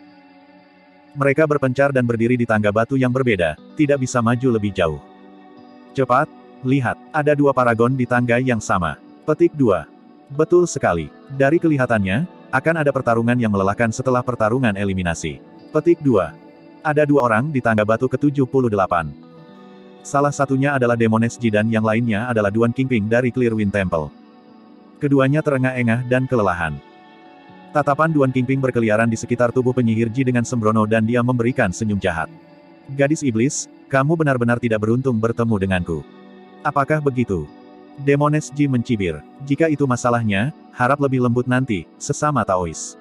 Mereka berpencar dan berdiri di tangga batu yang berbeda, tidak bisa maju lebih jauh. Cepat, lihat, ada 2 paragon di tangga yang sama. Petik 2. Betul sekali. Dari kelihatannya, akan ada pertarungan yang melelahkan setelah pertarungan eliminasi. Petik 2. Ada 2 orang di tangga batu ke-78. Salah satunya adalah Demoness Ji dan yang lainnya adalah Duan Qingping dari Clearwind Temple. Keduanya terengah-engah dan kelelahan. Tatapan Duan Qingping berkeliaran di sekitar tubuh penyihir Ji dengan sembrono dan dia memberikan senyum jahat. Gadis iblis, kamu benar-benar tidak beruntung bertemu denganku. Apakah begitu? Demoness Ji mencibir. Jika itu masalahnya, harap lebih lembut nanti, sesama Taois.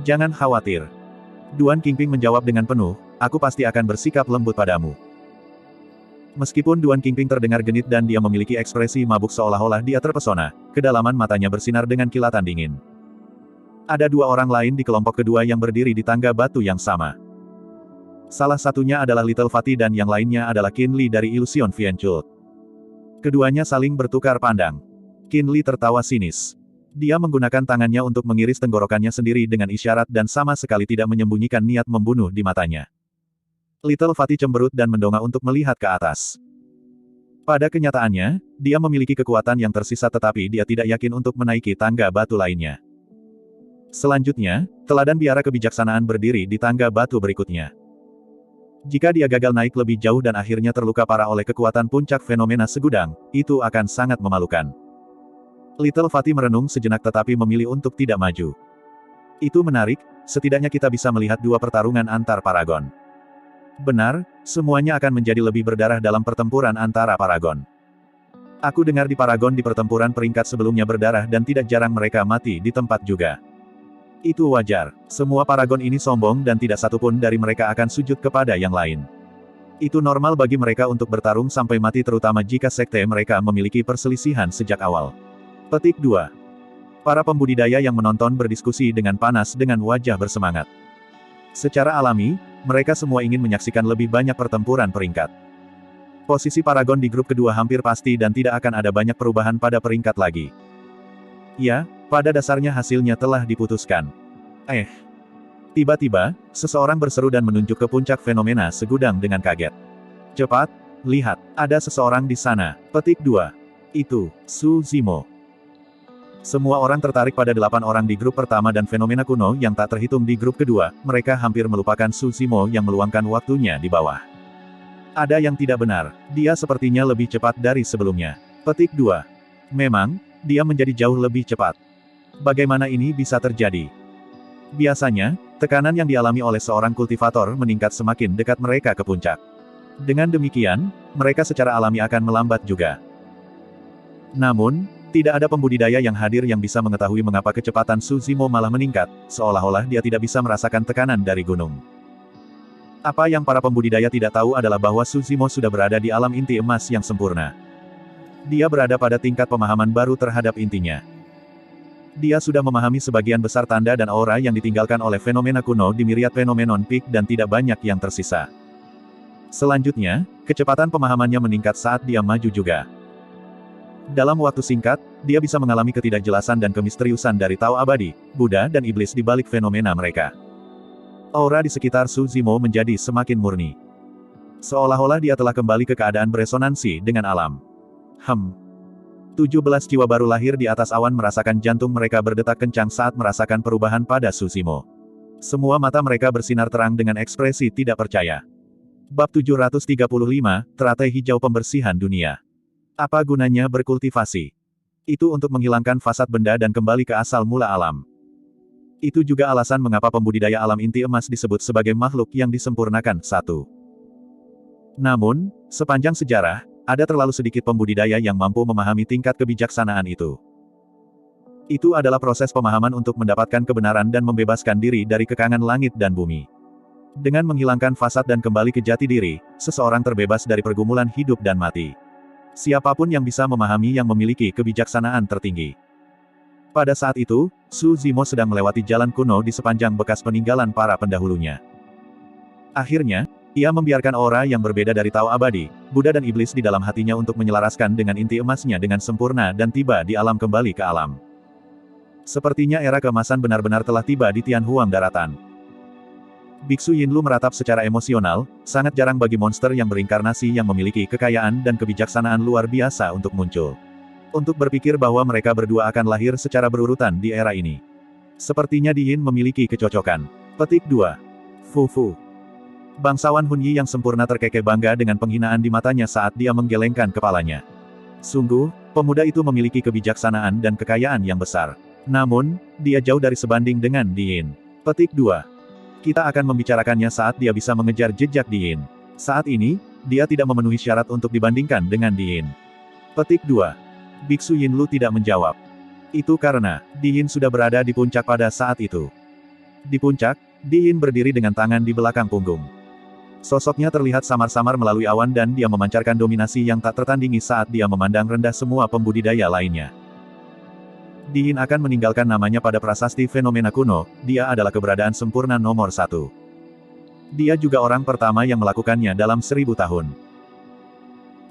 Jangan khawatir. Duan Qingping menjawab dengan penuh, aku pasti akan bersikap lembut padamu. Meskipun Duan Qingping terdengar genit dan dia memiliki ekspresi mabuk seolah-olah dia terpesona, kedalaman matanya bersinar dengan kilatan dingin. Ada 2 orang lain di kelompok kedua yang berdiri di tangga batu yang sama. Salah satunya adalah Little Fatty dan yang lainnya adalah Qin Li dari Illusion Fianchult. Keduanya saling bertukar pandang. Qin Li tertawa sinis. Dia menggunakan tangannya untuk mengiris tenggorokannya sendiri dengan isyarat dan sama sekali tidak menyembunyikan niat membunuh di matanya. Little Fatty cemberut dan mendongak untuk melihat ke atas. Pada kenyataannya, dia memiliki kekuatan yang tersisa tetapi dia tidak yakin untuk menaiki tangga batu lainnya. Selanjutnya, teladan biara kebijaksanaan berdiri di tangga batu berikutnya. Jika dia gagal naik lebih jauh dan akhirnya terluka parah oleh kekuatan puncak fenomena segudang, itu akan sangat memalukan. Little Fatty merenung sejenak tetapi memilih untuk tidak maju. Itu menarik, setidaknya kita bisa melihat 2 pertarungan antar paragon. Benar, semuanya akan menjadi lebih berdarah dalam pertempuran antara paragon. Aku dengar di paragon di pertempuran peringkat sebelumnya berdarah dan tidak jarang mereka mati di tempat juga. Itu wajar, semua paragon ini sombong dan tidak satupun dari mereka akan sujud kepada yang lain. Itu normal bagi mereka untuk bertarung sampai mati terutama jika sekte mereka memiliki perselisihan sejak awal. Petik 2. Para pembudidaya yang menonton berdiskusi dengan panas dengan wajah bersemangat. Secara alami, mereka semua ingin menyaksikan lebih banyak pertempuran peringkat. Posisi paragon di grup kedua hampir pasti dan tidak akan ada banyak perubahan pada peringkat lagi. Ya, pada dasarnya hasilnya telah diputuskan. Tiba-tiba, seseorang berseru dan menunjuk ke puncak fenomena segudang dengan kaget. Cepat, lihat, ada seseorang di sana. Petik 2. Itu, Su Zimo. Semua orang tertarik pada 8 orang di grup pertama dan fenomena kuno yang tak terhitung di grup kedua, mereka hampir melupakan Su Zimo yang meluangkan waktunya di bawah. Ada yang tidak benar, dia sepertinya lebih cepat dari sebelumnya. Petik 2. Memang, dia menjadi jauh lebih cepat. Bagaimana ini bisa terjadi? Biasanya, tekanan yang dialami oleh seorang kultivator meningkat semakin dekat mereka ke puncak. Dengan demikian, mereka secara alami akan melambat juga. Namun, tidak ada pembudidaya yang hadir yang bisa mengetahui mengapa kecepatan Su Zimo malah meningkat, seolah-olah dia tidak bisa merasakan tekanan dari gunung. Apa yang para pembudidaya tidak tahu adalah bahwa Su Zimo sudah berada di alam inti emas yang sempurna. Dia berada pada tingkat pemahaman baru terhadap intinya. Dia sudah memahami sebagian besar tanda dan aura yang ditinggalkan oleh fenomena kuno di Myriad Phenomenon Peak dan tidak banyak yang tersisa. Selanjutnya, kecepatan pemahamannya meningkat saat dia maju juga. Dalam waktu singkat, dia bisa mengalami ketidakjelasan dan kemisteriusan dari Tao Abadi, Buddha dan Iblis di balik fenomena mereka. Aura di sekitar Su Zimo menjadi semakin murni. Seolah-olah dia telah kembali ke keadaan beresonansi dengan alam. 17 jiwa baru lahir di atas awan merasakan jantung mereka berdetak kencang saat merasakan perubahan pada Su Zimo. Semua mata mereka bersinar terang dengan ekspresi tidak percaya. Bab 735, Teratai Hijau Pembersihan Dunia. Apa gunanya berkultivasi? Itu untuk menghilangkan fasad benda dan kembali ke asal mula alam. Itu juga alasan mengapa pembudidaya alam inti emas disebut sebagai makhluk yang disempurnakan. 1. Namun, sepanjang sejarah, ada terlalu sedikit pembudidaya yang mampu memahami tingkat kebijaksanaan itu. Itu adalah proses pemahaman untuk mendapatkan kebenaran dan membebaskan diri dari kekangan langit dan bumi. Dengan menghilangkan fasad dan kembali ke jati diri, seseorang terbebas dari pergumulan hidup dan mati. Siapapun yang bisa memahami yang memiliki kebijaksanaan tertinggi. Pada saat itu, Su Zimo sedang melewati jalan kuno di sepanjang bekas peninggalan para pendahulunya. Akhirnya, ia membiarkan aura yang berbeda dari Tao Abadi, Buddha dan Iblis di dalam hatinya untuk menyelaraskan dengan inti emasnya dengan sempurna dan tiba di alam kembali ke alam. Sepertinya era keemasan benar-benar telah tiba di Tianhuang daratan. Biksu Yinlu meratap secara emosional, sangat jarang bagi monster yang berinkarnasi yang memiliki kekayaan dan kebijaksanaan luar biasa untuk muncul. Untuk berpikir bahwa mereka berdua akan lahir secara berurutan di era ini. Sepertinya Di Yin memiliki kecocokan. Petik 2. Fu. Bangsawan Hun Yi yang sempurna terkekeh bangga dengan penghinaan di matanya saat dia menggelengkan kepalanya. Sungguh, pemuda itu memiliki kebijaksanaan dan kekayaan yang besar. Namun, dia jauh dari sebanding dengan Di Yin. Petik 2. Kita akan membicarakannya saat dia bisa mengejar jejak Di Yin. Saat ini, dia tidak memenuhi syarat untuk dibandingkan dengan Di Yin. Petik 2. Biksu Yinlu tidak menjawab. Itu karena, Di Yin sudah berada di puncak pada saat itu. Di puncak, Di Yin berdiri dengan tangan di belakang punggung. Sosoknya terlihat samar-samar melalui awan dan dia memancarkan dominasi yang tak tertandingi saat dia memandang rendah semua pembudidaya lainnya. Di Yin akan meninggalkan namanya pada prasasti fenomena kuno, dia adalah keberadaan sempurna nomor 1. Dia juga orang pertama yang melakukannya dalam 1000 tahun.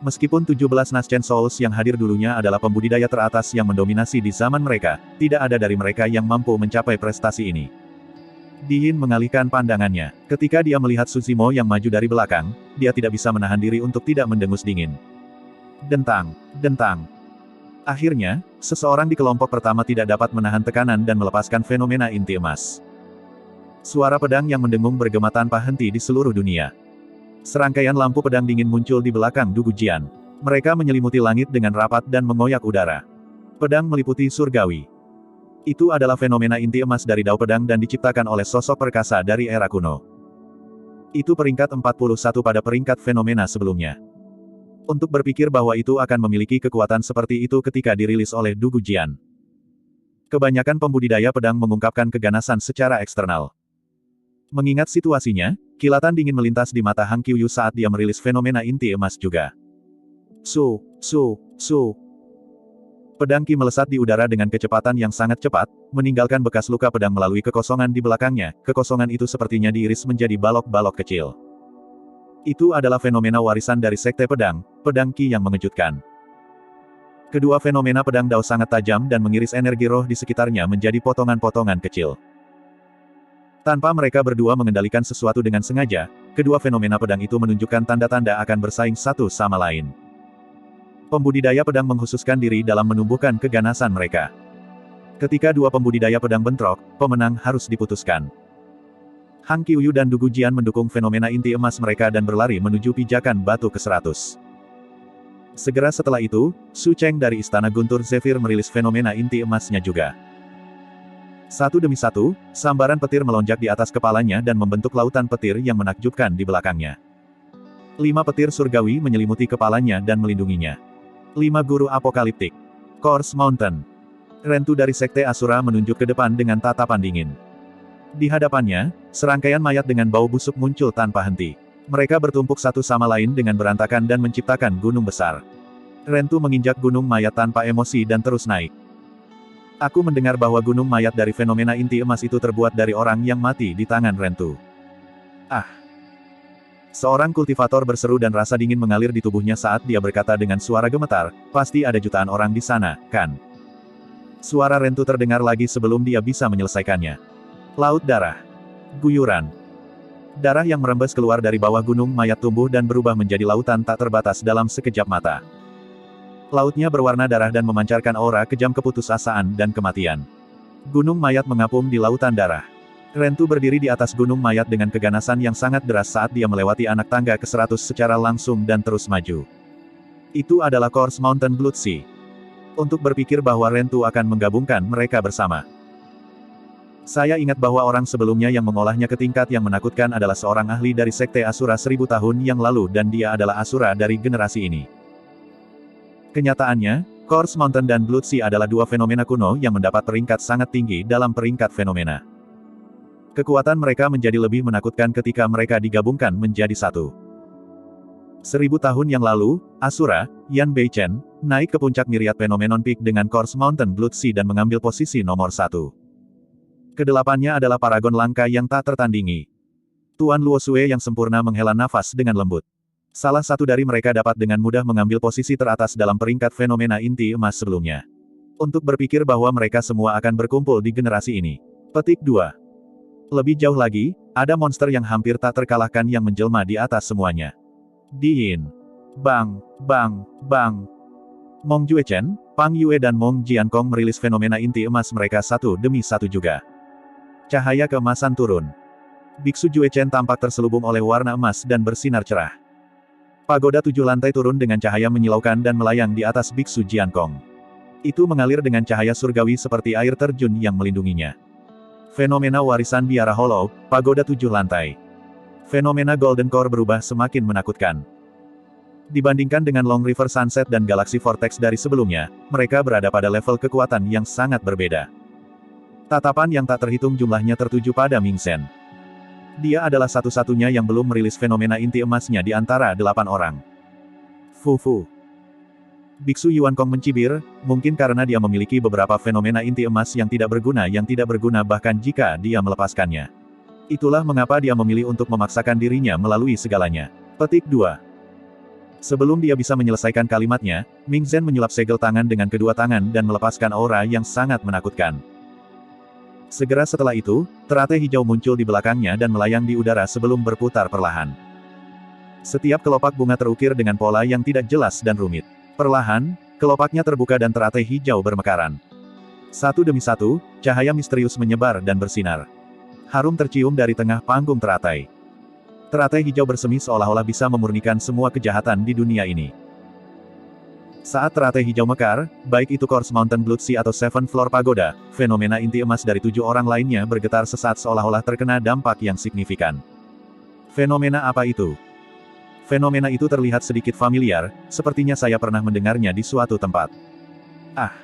Meskipun 17 Naschen Souls yang hadir dulunya adalah pembudidaya teratas yang mendominasi di zaman mereka, tidak ada dari mereka yang mampu mencapai prestasi ini. Di Yin mengalihkan pandangannya. Ketika dia melihat Suzimo yang maju dari belakang, dia tidak bisa menahan diri untuk tidak mendengus dingin. Dentang. Akhirnya, seseorang di kelompok pertama tidak dapat menahan tekanan dan melepaskan fenomena inti emas. Suara pedang yang mendengung bergema tanpa henti di seluruh dunia. Serangkaian lampu pedang dingin muncul di belakang Du Gujian. Mereka menyelimuti langit dengan rapat dan mengoyak udara. Pedang meliputi surgawi. Itu adalah fenomena inti emas dari dao pedang dan diciptakan oleh sosok perkasa dari era kuno. Itu peringkat 41 pada peringkat fenomena sebelumnya. Untuk berpikir bahwa itu akan memiliki kekuatan seperti itu ketika dirilis oleh Du Gujian. Kebanyakan pembudidaya pedang mengungkapkan keganasan secara eksternal. Mengingat situasinya, kilatan dingin melintas di mata Hang Qiuyu saat dia merilis fenomena inti emas juga. Su. Pedang Qi melesat di udara dengan kecepatan yang sangat cepat, meninggalkan bekas luka pedang melalui kekosongan di belakangnya. Kekosongan itu sepertinya diiris menjadi balok-balok kecil. Itu adalah fenomena warisan dari Sekte Pedang, pedang Qi yang mengejutkan. Kedua fenomena pedang dao sangat tajam dan mengiris energi roh di sekitarnya menjadi potongan-potongan kecil. Tanpa mereka berdua mengendalikan sesuatu dengan sengaja, kedua fenomena pedang itu menunjukkan tanda-tanda akan bersaing satu sama lain. Pembudidaya pedang menghususkan diri dalam menumbuhkan keganasan mereka. Ketika dua pembudidaya pedang bentrok, pemenang harus diputuskan. Hang Qiuyu dan Du Gujian mendukung fenomena inti emas mereka dan berlari menuju pijakan batu ke-100. Segera setelah itu, Su Cheng dari Istana Guntur Zephyr merilis fenomena inti emasnya juga. Satu demi satu, sambaran petir melonjak di atas kepalanya dan membentuk lautan petir yang menakjubkan di belakangnya. 5 petir surgawi menyelimuti kepalanya dan melindunginya. 5 guru apokaliptik. Course Mountain. Rentu dari Sekte Asura menunjuk ke depan dengan tatapan dingin. Di hadapannya, serangkaian mayat dengan bau busuk muncul tanpa henti. Mereka bertumpuk satu sama lain dengan berantakan dan menciptakan gunung besar. Rentu menginjak gunung mayat tanpa emosi dan terus naik. Aku mendengar bahwa gunung mayat dari fenomena inti emas itu terbuat dari orang yang mati di tangan Rentu. Ah! Seorang kultivator berseru dan rasa dingin mengalir di tubuhnya saat dia berkata dengan suara gemetar, pasti ada jutaan orang di sana, kan? Suara Rentu terdengar lagi sebelum dia bisa menyelesaikannya. Laut darah. Guyuran. Darah yang merembes keluar dari bawah gunung mayat tumbuh dan berubah menjadi lautan tak terbatas dalam sekejap mata. Lautnya berwarna darah dan memancarkan aura kejam keputusasaan dan kematian. Gunung mayat mengapung di lautan darah. Rentu berdiri di atas gunung mayat dengan keganasan yang sangat deras saat dia melewati anak tangga ke-100 secara langsung dan terus maju. Itu adalah Course Mountain Blood Sea. Untuk berpikir bahwa Rentu akan menggabungkan mereka bersama. Saya ingat bahwa orang sebelumnya yang mengolahnya ke tingkat yang menakutkan adalah seorang ahli dari Sekte Asura 1000 tahun yang lalu dan dia adalah Asura dari generasi ini. Kenyataannya, Course Mountain dan Blood Sea adalah dua fenomena kuno yang mendapat peringkat sangat tinggi dalam peringkat fenomena. Kekuatan mereka menjadi lebih menakutkan ketika mereka digabungkan menjadi satu. 1000 tahun yang lalu, Asura, Yan Beichen, naik ke puncak Myriad Phenomenon Peak dengan Course Mountain Blood Sea dan mengambil posisi nomor 1. Kedelapannya adalah paragon langka yang tak tertandingi. Tuan Luo Sue yang sempurna menghela nafas dengan lembut. Salah satu dari mereka dapat dengan mudah mengambil posisi teratas dalam peringkat fenomena inti emas sebelumnya. Untuk berpikir bahwa mereka semua akan berkumpul di generasi ini. Petik 2. Lebih jauh lagi, ada monster yang hampir tak terkalahkan yang menjelma di atas semuanya. Di Yin. Bang, bang, bang. Mong Juechen, Pang Yue dan Mong Jiankong merilis fenomena inti emas mereka satu demi satu juga. Cahaya keemasan turun. Biksu Juechen tampak terselubung oleh warna emas dan bersinar cerah. Pagoda 7 lantai turun dengan cahaya menyilaukan dan melayang di atas Biksu Jiankong. Itu mengalir dengan cahaya surgawi seperti air terjun yang melindunginya. Fenomena warisan biara hollow, pagoda 7 lantai. Fenomena Golden Core berubah semakin menakutkan. Dibandingkan dengan Long River Sunset dan Galaxy Vortex dari sebelumnya, mereka berada pada level kekuatan yang sangat berbeda. Tatapan yang tak terhitung jumlahnya tertuju pada Ming Zen. Dia adalah satu-satunya yang belum merilis fenomena inti emasnya di antara 8 orang. Fufu. Biksu Yuankong mencibir, mungkin karena dia memiliki beberapa fenomena inti emas yang tidak berguna bahkan jika dia melepaskannya. Itulah mengapa dia memilih untuk memaksakan dirinya melalui segalanya. Petik 2. Sebelum dia bisa menyelesaikan kalimatnya, Ming Zen menyulap segel tangan dengan kedua tangan dan melepaskan aura yang sangat menakutkan. Segera setelah itu, teratai hijau muncul di belakangnya dan melayang di udara sebelum berputar perlahan. Setiap kelopak bunga terukir dengan pola yang tidak jelas dan rumit. Perlahan, kelopaknya terbuka dan teratai hijau bermekaran. Satu demi satu, cahaya misterius menyebar dan bersinar. Harum tercium dari tengah panggung teratai. Teratai hijau bersemi seolah-olah bisa memurnikan semua kejahatan di dunia ini. Saat teratai hijau mekar, baik itu Course Mountain Blood Sea atau Seven Floor Pagoda, fenomena inti emas dari 7 orang lainnya bergetar sesaat seolah-olah terkena dampak yang signifikan. Fenomena apa itu? Fenomena itu terlihat sedikit familiar, sepertinya saya pernah mendengarnya di suatu tempat. Ah!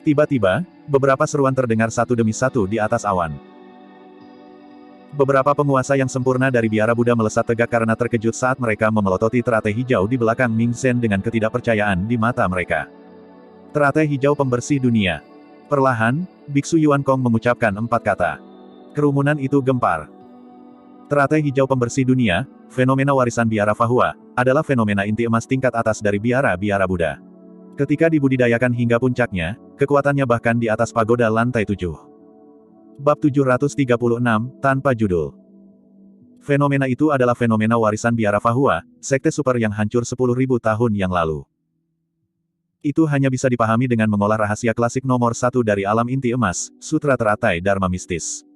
Tiba-tiba, beberapa seruan terdengar satu demi satu di atas awan. Beberapa penguasa yang sempurna dari biara Buddha melesat tegak karena terkejut saat mereka memelototi teratai hijau di belakang Ming Zen dengan ketidakpercayaan di mata mereka. Teratai hijau pembersih dunia. Perlahan, Biksu Yuankong mengucapkan 4 kata. Kerumunan itu gempar. Teratai hijau pembersih dunia, fenomena warisan biara Fahua, adalah fenomena inti emas tingkat atas dari biara-biara Buddha. Ketika dibudidayakan hingga puncaknya, kekuatannya bahkan di atas pagoda lantai 7. Bab 736, tanpa judul. Fenomena itu adalah fenomena warisan biara Fahua, sekte super yang hancur 10.000 tahun yang lalu. Itu hanya bisa dipahami dengan mengolah rahasia klasik nomor 1 dari alam inti emas, Sutra Teratai Dharma Mistis.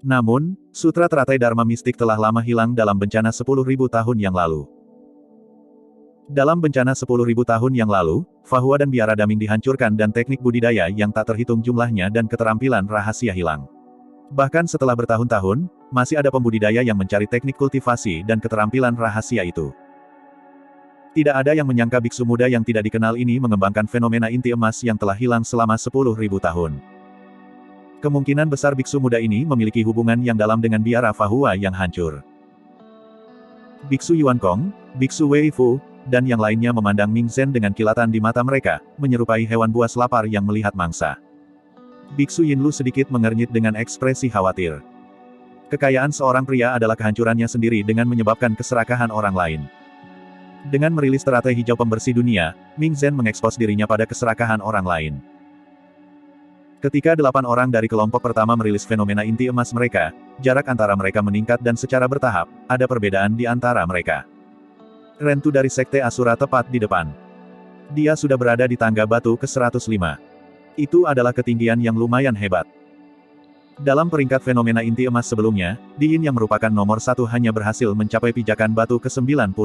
Namun, Sutra Teratai Dharma Mistik telah lama hilang dalam bencana 10.000 tahun yang lalu. Dalam bencana 10.000 tahun yang lalu, Fahua dan biara Daming dihancurkan dan teknik budidaya yang tak terhitung jumlahnya dan keterampilan rahasia hilang. Bahkan setelah bertahun-tahun, masih ada pembudidaya yang mencari teknik kultivasi dan keterampilan rahasia itu. Tidak ada yang menyangka biksu muda yang tidak dikenal ini mengembangkan fenomena inti emas yang telah hilang selama 10.000 tahun. Kemungkinan besar biksu muda ini memiliki hubungan yang dalam dengan biara Fahua yang hancur. Biksu Yuankong, Biksu Wei Fu, dan yang lainnya memandang Ming Zen dengan kilatan di mata mereka, menyerupai hewan buas lapar yang melihat mangsa. Biksu Yinlu sedikit mengernyit dengan ekspresi khawatir. Kekayaan seorang pria adalah kehancurannya sendiri dengan menyebabkan keserakahan orang lain. Dengan merilis teratai hijau pembersih dunia, Ming Zen mengekspos dirinya pada keserakahan orang lain. Ketika 8 orang dari kelompok pertama merilis fenomena inti emas mereka, jarak antara mereka meningkat dan secara bertahap, ada perbedaan di antara mereka. Rentu dari Sekte Asura tepat di depan. Dia sudah berada di tangga batu ke-105. Itu adalah ketinggian yang lumayan hebat. Dalam peringkat fenomena inti emas sebelumnya, Diin yang merupakan nomor 1 hanya berhasil mencapai pijakan batu ke-99.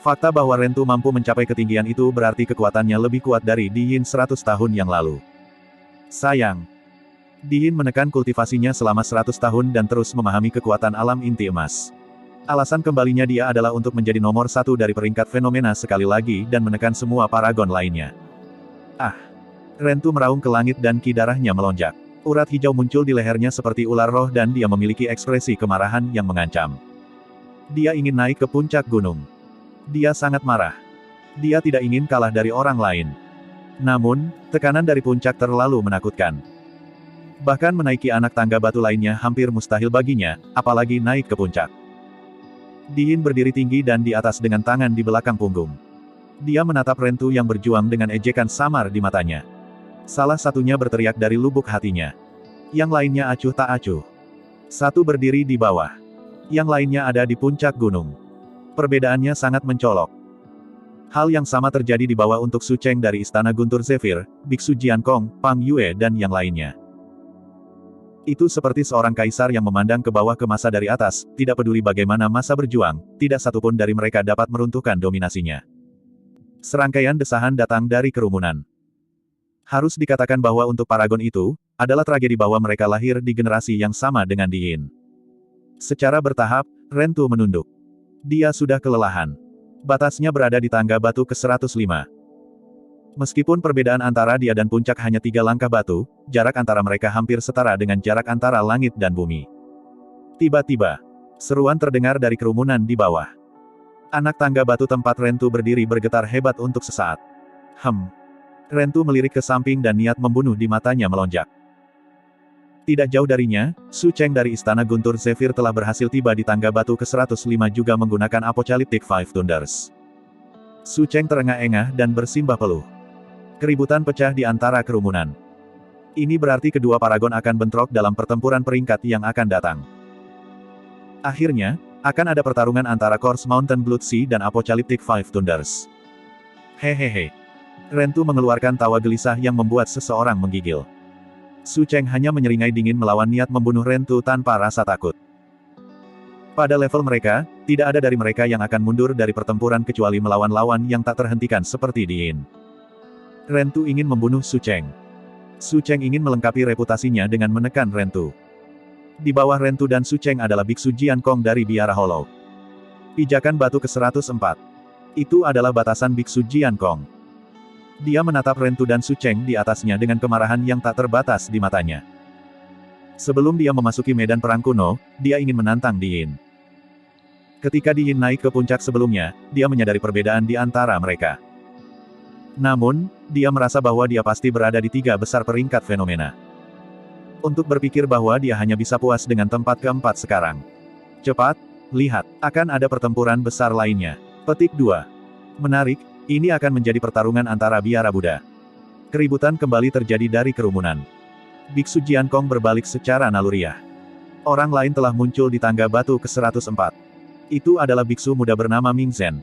Fakta bahwa Rentu mampu mencapai ketinggian itu berarti kekuatannya lebih kuat dari Diin 100 tahun yang lalu. Sayang. Diin menekan kultivasinya selama 100 tahun dan terus memahami kekuatan alam inti emas. Alasan kembalinya dia adalah untuk menjadi nomor 1 dari peringkat fenomena sekali lagi dan menekan semua paragon lainnya. Ah! Rentu meraung ke langit dan ki darahnya melonjak. Urat hijau muncul di lehernya seperti ular roh dan dia memiliki ekspresi kemarahan yang mengancam. Dia ingin naik ke puncak gunung. Dia sangat marah. Dia tidak ingin kalah dari orang lain. Namun, tekanan dari puncak terlalu menakutkan. Bahkan menaiki anak tangga batu lainnya hampir mustahil baginya, apalagi naik ke puncak. Diin berdiri tinggi dan di atas dengan tangan di belakang punggung. Dia menatap Rentu yang berjuang dengan ejekan samar di matanya. Salah satunya berteriak dari lubuk hatinya. Yang lainnya acuh tak acuh. Satu berdiri di bawah. Yang lainnya ada di puncak gunung. Perbedaannya sangat mencolok. Hal yang sama terjadi di bawah untuk Su Cheng dari Istana Guntur Zephyr, Biksu Jiankong, Pang Yue dan yang lainnya. Itu seperti seorang kaisar yang memandang ke bawah ke massa dari atas, tidak peduli bagaimana massa berjuang, tidak satupun dari mereka dapat meruntuhkan dominasinya. Serangkaian desahan datang dari kerumunan. Harus dikatakan bahwa untuk paragon itu, adalah tragedi bahwa mereka lahir di generasi yang sama dengan Di Yin. Secara bertahap, Rentu menunduk. Dia sudah kelelahan. Batasnya berada di tangga batu ke-105. Meskipun perbedaan antara dia dan puncak hanya 3 langkah batu, jarak antara mereka hampir setara dengan jarak antara langit dan bumi. Tiba-tiba, seruan terdengar dari kerumunan di bawah. Anak tangga batu tempat Rentu berdiri bergetar hebat untuk sesaat. Rentu melirik ke samping dan niat membunuh di matanya melonjak. Tidak jauh darinya, Su Cheng dari Istana Guntur Zephyr telah berhasil tiba di tangga batu ke-105 juga menggunakan Apocalyptic Five Thunders. Su Cheng terengah-engah dan bersimbah peluh. Keributan pecah di antara kerumunan. Ini berarti kedua paragon akan bentrok dalam pertempuran peringkat yang akan datang. Akhirnya, akan ada pertarungan antara Coarse Mountain Blood Sea dan Apocalyptic Five Thunders. Hehehe. Rentu mengeluarkan tawa gelisah yang membuat seseorang menggigil. Su Cheng hanya menyeringai dingin melawan niat membunuh Rentu tanpa rasa takut. Pada level mereka, tidak ada dari mereka yang akan mundur dari pertempuran kecuali melawan lawan yang tak terhentikan seperti Di Yin. Rentu ingin membunuh Su Cheng. Su Cheng ingin melengkapi reputasinya dengan menekan Rentu. Di bawah Rentu dan Su Cheng adalah Biksu Jiankong dari Biara Hollow. Pijakan batu ke-104. Itu adalah batasan Biksu Jiankong. Dia menatap Rentu dan Su Cheng di atasnya dengan kemarahan yang tak terbatas di matanya. Sebelum dia memasuki medan perang kuno, dia ingin menantang Di Yin. Ketika Di Yin naik ke puncak sebelumnya, dia menyadari perbedaan di antara mereka. Namun, dia merasa bahwa dia pasti berada di 3 besar peringkat fenomena. Untuk berpikir bahwa dia hanya bisa puas dengan tempat keempat sekarang. Cepat, lihat, akan ada pertempuran besar lainnya. Petik 2. Menarik. Ini akan menjadi pertarungan antara biara Buddha. Keributan kembali terjadi dari kerumunan. Biksu Jiankong berbalik secara naluriah. Orang lain telah muncul di tangga batu ke-104. Itu adalah biksu muda bernama Ming Zhen.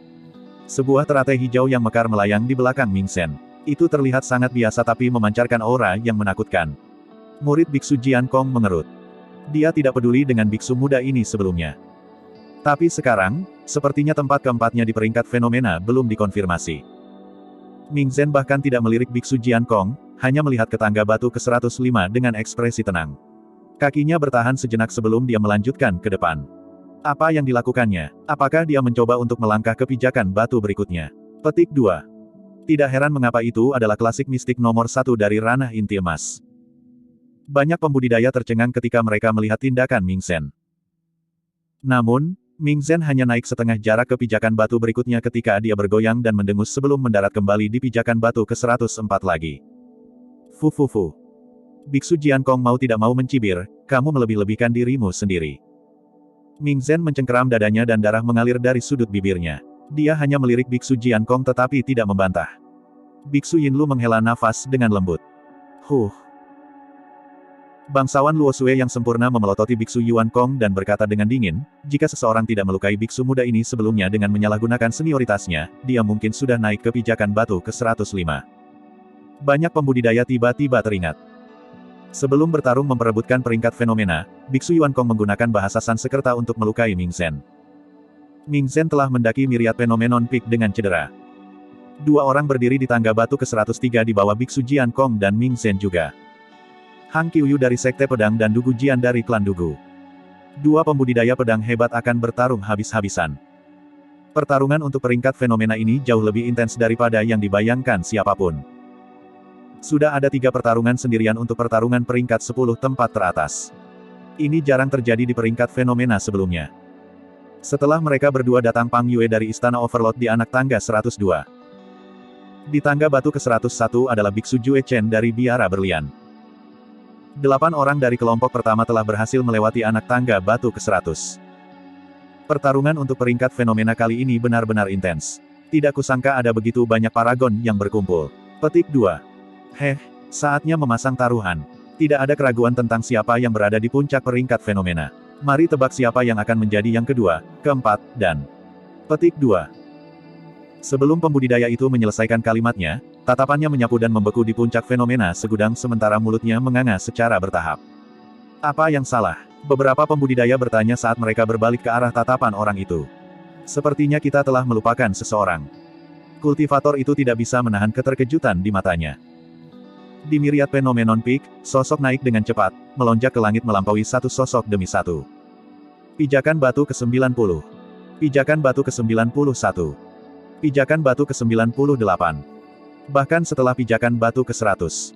Sebuah teratai hijau yang mekar melayang di belakang Ming Zhen. Itu terlihat sangat biasa tapi memancarkan aura yang menakutkan. Murid Biksu Jiankong mengerut. Dia tidak peduli dengan biksu muda ini sebelumnya. Tapi sekarang, sepertinya tempat keempatnya di peringkat fenomena belum dikonfirmasi. Ming Zhen bahkan tidak melirik Biksu Jiankong, hanya melihat ke tangga batu ke-105 dengan ekspresi tenang. Kakinya bertahan sejenak sebelum dia melanjutkan ke depan. Apa yang dilakukannya? Apakah dia mencoba untuk melangkah ke pijakan batu berikutnya? Petik 2. Tidak heran mengapa itu adalah klasik mistik nomor 1 dari ranah inti emas. Banyak pembudidaya tercengang ketika mereka melihat tindakan Ming Zhen. Namun, Ming Zhen hanya naik setengah jarak ke pijakan batu berikutnya ketika dia bergoyang dan mendengus sebelum mendarat kembali di pijakan batu ke-104 lagi. Fu. Biksu Jiankong mau tidak mau mencibir, kamu melebih-lebihkan dirimu sendiri. Ming Zhen mencengkeram dadanya dan darah mengalir dari sudut bibirnya. Dia hanya melirik Biksu Jiankong tetapi tidak membantah. Biksu Yinlu menghela nafas dengan lembut. Bangsawan Luo Sue yang sempurna memelototi Biksu Yuan Kong dan berkata dengan dingin, jika seseorang tidak melukai biksu muda ini sebelumnya dengan menyalahgunakan senioritasnya, dia mungkin sudah naik ke pijakan batu ke-105. Banyak pembudidaya tiba-tiba teringat. Sebelum bertarung memperebutkan peringkat fenomena, Biksu Yuan Kong menggunakan bahasa Sanskerta untuk melukai Ming Zhen. Ming Zhen telah mendaki Myriad Phenomenon Peak dengan cedera. 2 orang berdiri di tangga batu ke-103 di bawah Biksu Jian Kong dan Ming Zhen juga. Hang Qiuyu dari Sekte Pedang dan Dugu Jian dari Klan Dugu. 2 pembudidaya pedang hebat akan bertarung habis-habisan. Pertarungan untuk peringkat fenomena ini jauh lebih intens daripada yang dibayangkan siapapun. Sudah ada 3 pertarungan sendirian untuk pertarungan peringkat 10 tempat teratas. Ini jarang terjadi di peringkat fenomena sebelumnya. Setelah mereka berdua datang Pang Yue dari Istana Overlord di anak tangga 102. Di tangga batu ke-101 adalah Biksu Jue Chen dari Biara Berlian. 8 orang dari kelompok pertama telah berhasil melewati anak tangga batu ke-100. Pertarungan untuk peringkat fenomena kali ini benar-benar intens. Tidak kusangka ada begitu banyak paragon yang berkumpul. Petik 2. Saatnya memasang taruhan. Tidak ada keraguan tentang siapa yang berada di puncak peringkat fenomena. Mari tebak siapa yang akan menjadi yang kedua, keempat, dan... Petik 2. Sebelum pembudidaya itu menyelesaikan kalimatnya, tatapannya menyapu dan membeku di puncak fenomena segudang sementara mulutnya menganga secara bertahap. Apa yang salah? Beberapa pembudidaya bertanya saat mereka berbalik ke arah tatapan orang itu. Sepertinya kita telah melupakan seseorang. Kultivator itu tidak bisa menahan keterkejutan di matanya. Di Myriad Phenomenon Peak, sosok naik dengan cepat, melonjak ke langit melampaui satu sosok demi satu. Pijakan batu ke-90. Pijakan batu ke-91. Pijakan batu ke-98. Bahkan setelah pijakan batu ke-100.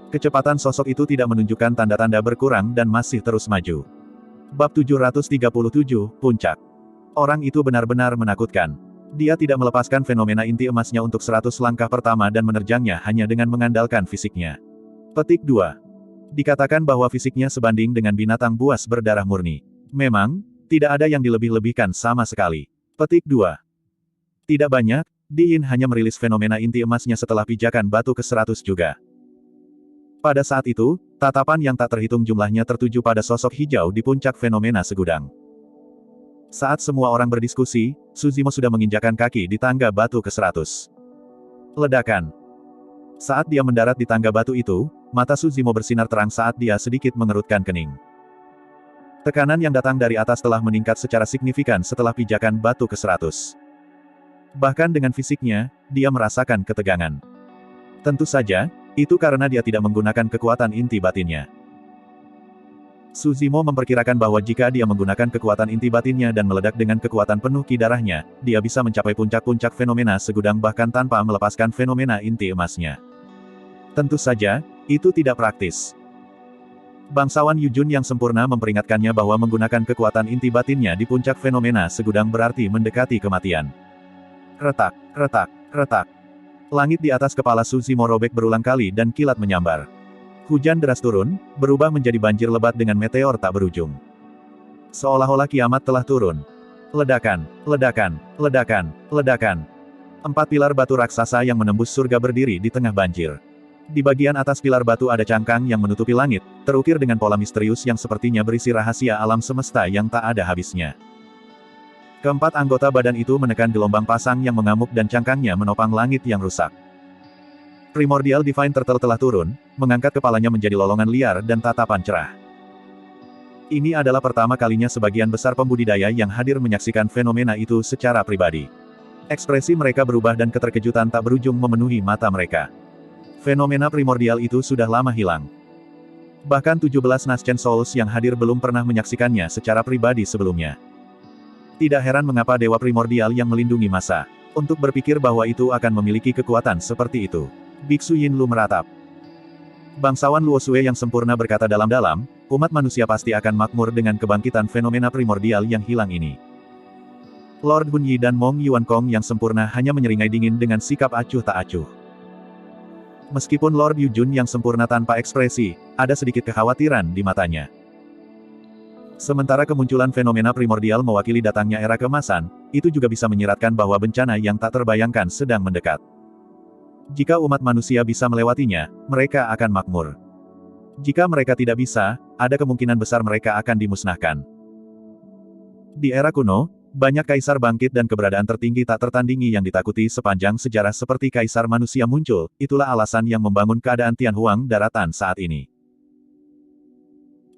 Kecepatan sosok itu tidak menunjukkan tanda-tanda berkurang dan masih terus maju. Bab 737, Puncak. Orang itu benar-benar menakutkan. Dia tidak melepaskan fenomena inti emasnya untuk 100 langkah pertama dan menerjangnya hanya dengan mengandalkan fisiknya. Petik 2. Dikatakan bahwa fisiknya sebanding dengan binatang buas berdarah murni. Memang, tidak ada yang dilebih-lebihkan sama sekali. Petik 2. Tidak banyak, Diin hanya merilis fenomena inti emasnya setelah pijakan batu ke-100 juga. Pada saat itu, tatapan yang tak terhitung jumlahnya tertuju pada sosok hijau di puncak fenomena segudang. Saat semua orang berdiskusi, Suzimo sudah menginjakan kaki di tangga batu ke-100. Ledakan. Saat dia mendarat di tangga batu itu, mata Suzimo bersinar terang saat dia sedikit mengerutkan kening. Tekanan yang datang dari atas telah meningkat secara signifikan setelah pijakan batu ke-100. Bahkan dengan fisiknya, dia merasakan ketegangan. Tentu saja, itu karena dia tidak menggunakan kekuatan inti batinnya. Suzimo memperkirakan bahwa jika dia menggunakan kekuatan inti batinnya dan meledak dengan kekuatan penuh ki darahnya, dia bisa mencapai puncak-puncak fenomena segudang bahkan tanpa melepaskan fenomena inti emasnya. Tentu saja, itu tidak praktis. Bangsawan Yujun yang sempurna memperingatkannya bahwa menggunakan kekuatan inti batinnya di puncak fenomena segudang berarti mendekati kematian. Retak, retak, retak. Langit di atas kepala Suzimo robek berulang kali dan kilat menyambar. Hujan deras turun, berubah menjadi banjir lebat dengan meteor tak berujung. Seolah-olah kiamat telah turun. Ledakan, ledakan, ledakan, ledakan. 4 pilar batu raksasa yang menembus surga berdiri di tengah banjir. Di bagian atas pilar batu ada cangkang yang menutupi langit, terukir dengan pola misterius yang sepertinya berisi rahasia alam semesta yang tak ada habisnya. Keempat anggota badan itu menekan gelombang pasang yang mengamuk dan cangkangnya menopang langit yang rusak. Primordial Divine Turtle telah turun, mengangkat kepalanya menjadi lolongan liar dan tatapan cerah. Ini adalah pertama kalinya sebagian besar pembudidaya yang hadir menyaksikan fenomena itu secara pribadi. Ekspresi mereka berubah dan keterkejutan tak berujung memenuhi mata mereka. Fenomena primordial itu sudah lama hilang. Bahkan 17 Naschen Souls yang hadir belum pernah menyaksikannya secara pribadi sebelumnya. Tidak heran mengapa Dewa Primordial yang melindungi masa untuk berpikir bahwa itu akan memiliki kekuatan seperti itu. Biksu Yin Lu meratap. Bangsawan Luosue yang sempurna berkata dalam-dalam, umat manusia pasti akan makmur dengan kebangkitan fenomena primordial yang hilang ini. Lord Hunyi dan Mong Yuan Kong yang sempurna hanya menyeringai dingin dengan sikap acuh tak acuh. Meskipun Lord Yujun yang sempurna tanpa ekspresi, ada sedikit kekhawatiran di matanya. Sementara kemunculan fenomena primordial mewakili datangnya era keemasan, itu juga bisa menyiratkan bahwa bencana yang tak terbayangkan sedang mendekat. Jika umat manusia bisa melewatinya, mereka akan makmur. Jika mereka tidak bisa, ada kemungkinan besar mereka akan dimusnahkan. Di era kuno, banyak kaisar bangkit dan keberadaan tertinggi tak tertandingi yang ditakuti sepanjang sejarah seperti kaisar manusia muncul, itulah alasan yang membangun keadaan Tianhuang daratan saat ini.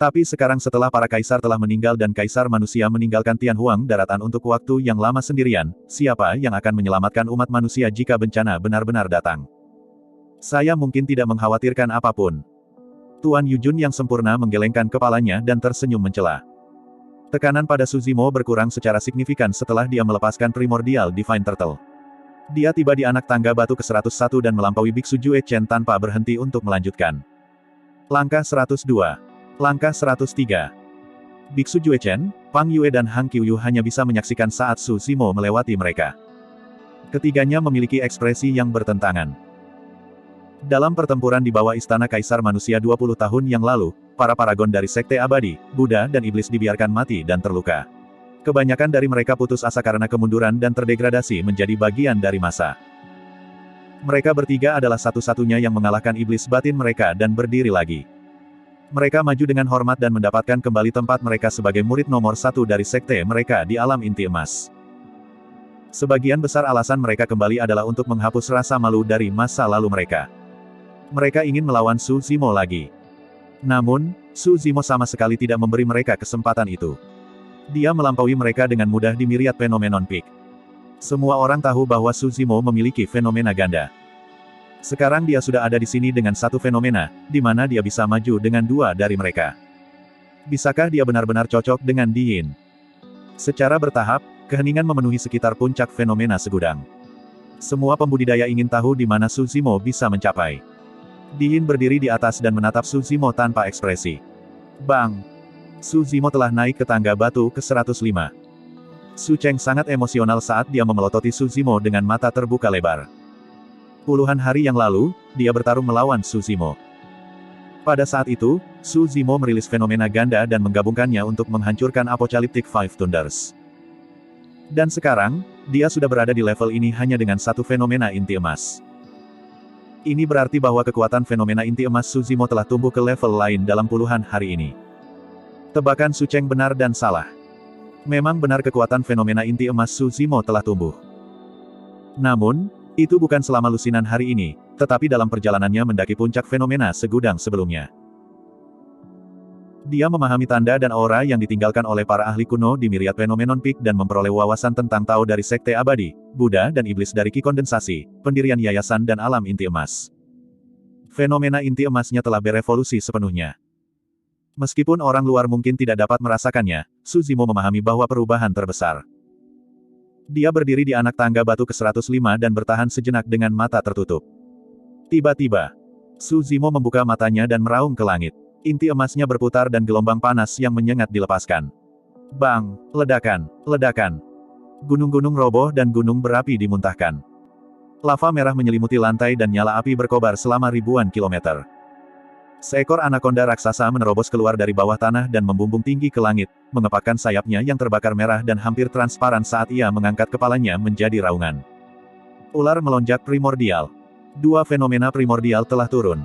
Tapi sekarang setelah para kaisar telah meninggal dan kaisar manusia meninggalkan Tianhuang daratan untuk waktu yang lama sendirian, siapa yang akan menyelamatkan umat manusia jika bencana benar-benar datang? Saya mungkin tidak mengkhawatirkan apapun. Tuan Yujun yang sempurna menggelengkan kepalanya dan tersenyum mencela. Tekanan pada Suzimo berkurang secara signifikan setelah dia melepaskan Primordial Divine Turtle. Dia tiba di anak tangga batu ke-101 dan melampaui Biksu Jue Chen tanpa berhenti untuk melanjutkan. Langkah 102. Langkah 103. Biksu Jue Chen, Pang Yue dan Hang Qiuyu hanya bisa menyaksikan saat Suzimo melewati mereka. Ketiganya memiliki ekspresi yang bertentangan. Dalam pertempuran di bawah istana Kaisar Manusia 20 tahun yang lalu, para paragon dari Sekte Abadi, Buddha dan Iblis dibiarkan mati dan terluka. Kebanyakan dari mereka putus asa karena kemunduran dan terdegradasi menjadi bagian dari masa. Mereka bertiga adalah satu-satunya yang mengalahkan iblis batin mereka dan berdiri lagi. Mereka maju dengan hormat dan mendapatkan kembali tempat mereka sebagai murid nomor 1 dari sekte mereka di alam inti emas. Sebagian besar alasan mereka kembali adalah untuk menghapus rasa malu dari masa lalu mereka. Mereka ingin melawan Su Zimo lagi. Namun, Su Zimo sama sekali tidak memberi mereka kesempatan itu. Dia melampaui mereka dengan mudah di Myriad Phenomenon Peak. Semua orang tahu bahwa Su Zimo memiliki fenomena ganda. Sekarang dia sudah ada di sini dengan satu fenomena, di mana dia bisa maju dengan dua dari mereka. Bisakah dia benar-benar cocok dengan Di Yin? Secara bertahap, keheningan memenuhi sekitar puncak fenomena segudang. Semua pembudidaya ingin tahu di mana Su Zimo bisa mencapai. Di Yin berdiri di atas dan menatap Su Zimo tanpa ekspresi. Bang! Su Zimo telah naik ke tangga batu ke-105. Su Cheng sangat emosional saat dia memelototi Su Zimo dengan mata terbuka lebar. Puluhan hari yang lalu, dia bertarung melawan Su Zimo. Pada saat itu, Su Zimo merilis fenomena ganda dan menggabungkannya untuk menghancurkan Apocalyptic Five Thunders. Dan sekarang, dia sudah berada di level ini hanya dengan satu fenomena inti emas. Ini berarti bahwa kekuatan fenomena inti emas Su Zimo telah tumbuh ke level lain dalam puluhan hari ini. Tebakan Su Cheng benar dan salah. Memang benar kekuatan fenomena inti emas Su Zimo telah tumbuh. Namun, itu bukan selama lusinan hari ini, tetapi dalam perjalanannya mendaki puncak fenomena segudang sebelumnya. Dia memahami tanda dan aura yang ditinggalkan oleh para ahli kuno di Myriad Phenomenon Peak dan memperoleh wawasan tentang Tao dari Sekte Abadi, Buddha dan Iblis dari Ki Kondensasi, pendirian yayasan dan alam inti emas. Fenomena inti emasnya telah berevolusi sepenuhnya. Meskipun orang luar mungkin tidak dapat merasakannya, Su Zimo memahami bahwa perubahan terbesar. Dia berdiri di anak tangga batu ke-105 dan bertahan sejenak dengan mata tertutup. Tiba-tiba, Su Zimo membuka matanya dan meraung ke langit. Inti emasnya berputar dan gelombang panas yang menyengat dilepaskan. Bang! Ledakan! Ledakan! Gunung-gunung roboh dan gunung berapi dimuntahkan. Lava merah menyelimuti lantai dan nyala api berkobar selama ribuan kilometer. Seekor anakonda raksasa menerobos keluar dari bawah tanah dan membumbung tinggi ke langit, mengepakkan sayapnya yang terbakar merah dan hampir transparan saat ia mengangkat kepalanya menjadi raungan. Ular melonjak primordial. Dua fenomena primordial telah turun.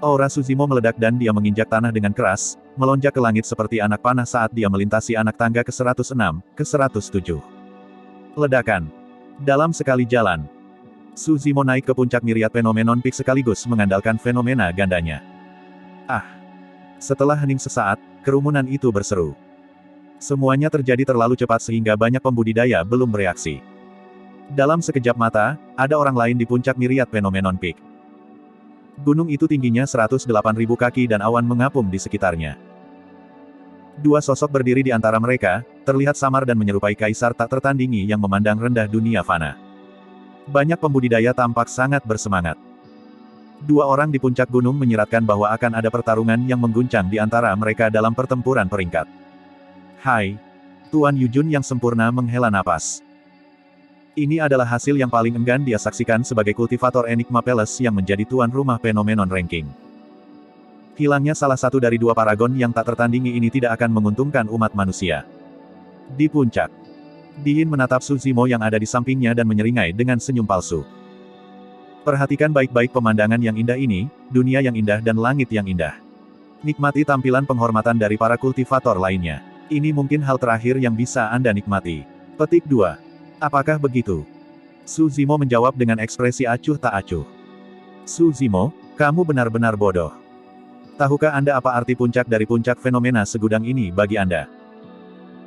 Aura Su Zimo meledak dan dia menginjak tanah dengan keras, melonjak ke langit seperti anak panah saat dia melintasi anak tangga ke-106, ke-107. Ledakan. Dalam sekali jalan, Su Zimo naik ke puncak Myriad Phenomenon Peak sekaligus mengandalkan fenomena gandanya. Ah! Setelah hening sesaat, kerumunan itu berseru. Semuanya terjadi terlalu cepat sehingga banyak pembudidaya belum bereaksi. Dalam sekejap mata, ada orang lain di puncak Myriad Phenomenon Peak. Gunung itu tingginya 108.000 kaki dan awan mengapung di sekitarnya. Dua sosok berdiri di antara mereka, terlihat samar dan menyerupai kaisar tak tertandingi yang memandang rendah dunia fana. Banyak pembudidaya tampak sangat bersemangat. Dua orang di puncak gunung menyiratkan bahwa akan ada pertarungan yang mengguncang di antara mereka dalam pertempuran peringkat. Hai! Tuan Yujun yang sempurna menghela napas. Ini adalah hasil yang paling enggan dia saksikan sebagai kultivator Enigma Palace yang menjadi tuan rumah Phenomenon Ranking. Hilangnya salah satu dari dua paragon yang tak tertandingi ini tidak akan menguntungkan umat manusia. Di puncak, Di Yin menatap Su Zimo yang ada di sampingnya dan menyeringai dengan senyum palsu. Perhatikan baik-baik pemandangan yang indah ini, dunia yang indah dan langit yang indah. Nikmati tampilan penghormatan dari para kultivator lainnya. Ini mungkin hal terakhir yang bisa Anda nikmati. Petik 2. Apakah begitu? Su Zimo menjawab dengan ekspresi acuh tak acuh. Su Zimo, kamu benar-benar bodoh. Tahukah Anda apa arti puncak dari puncak fenomena segudang ini bagi Anda?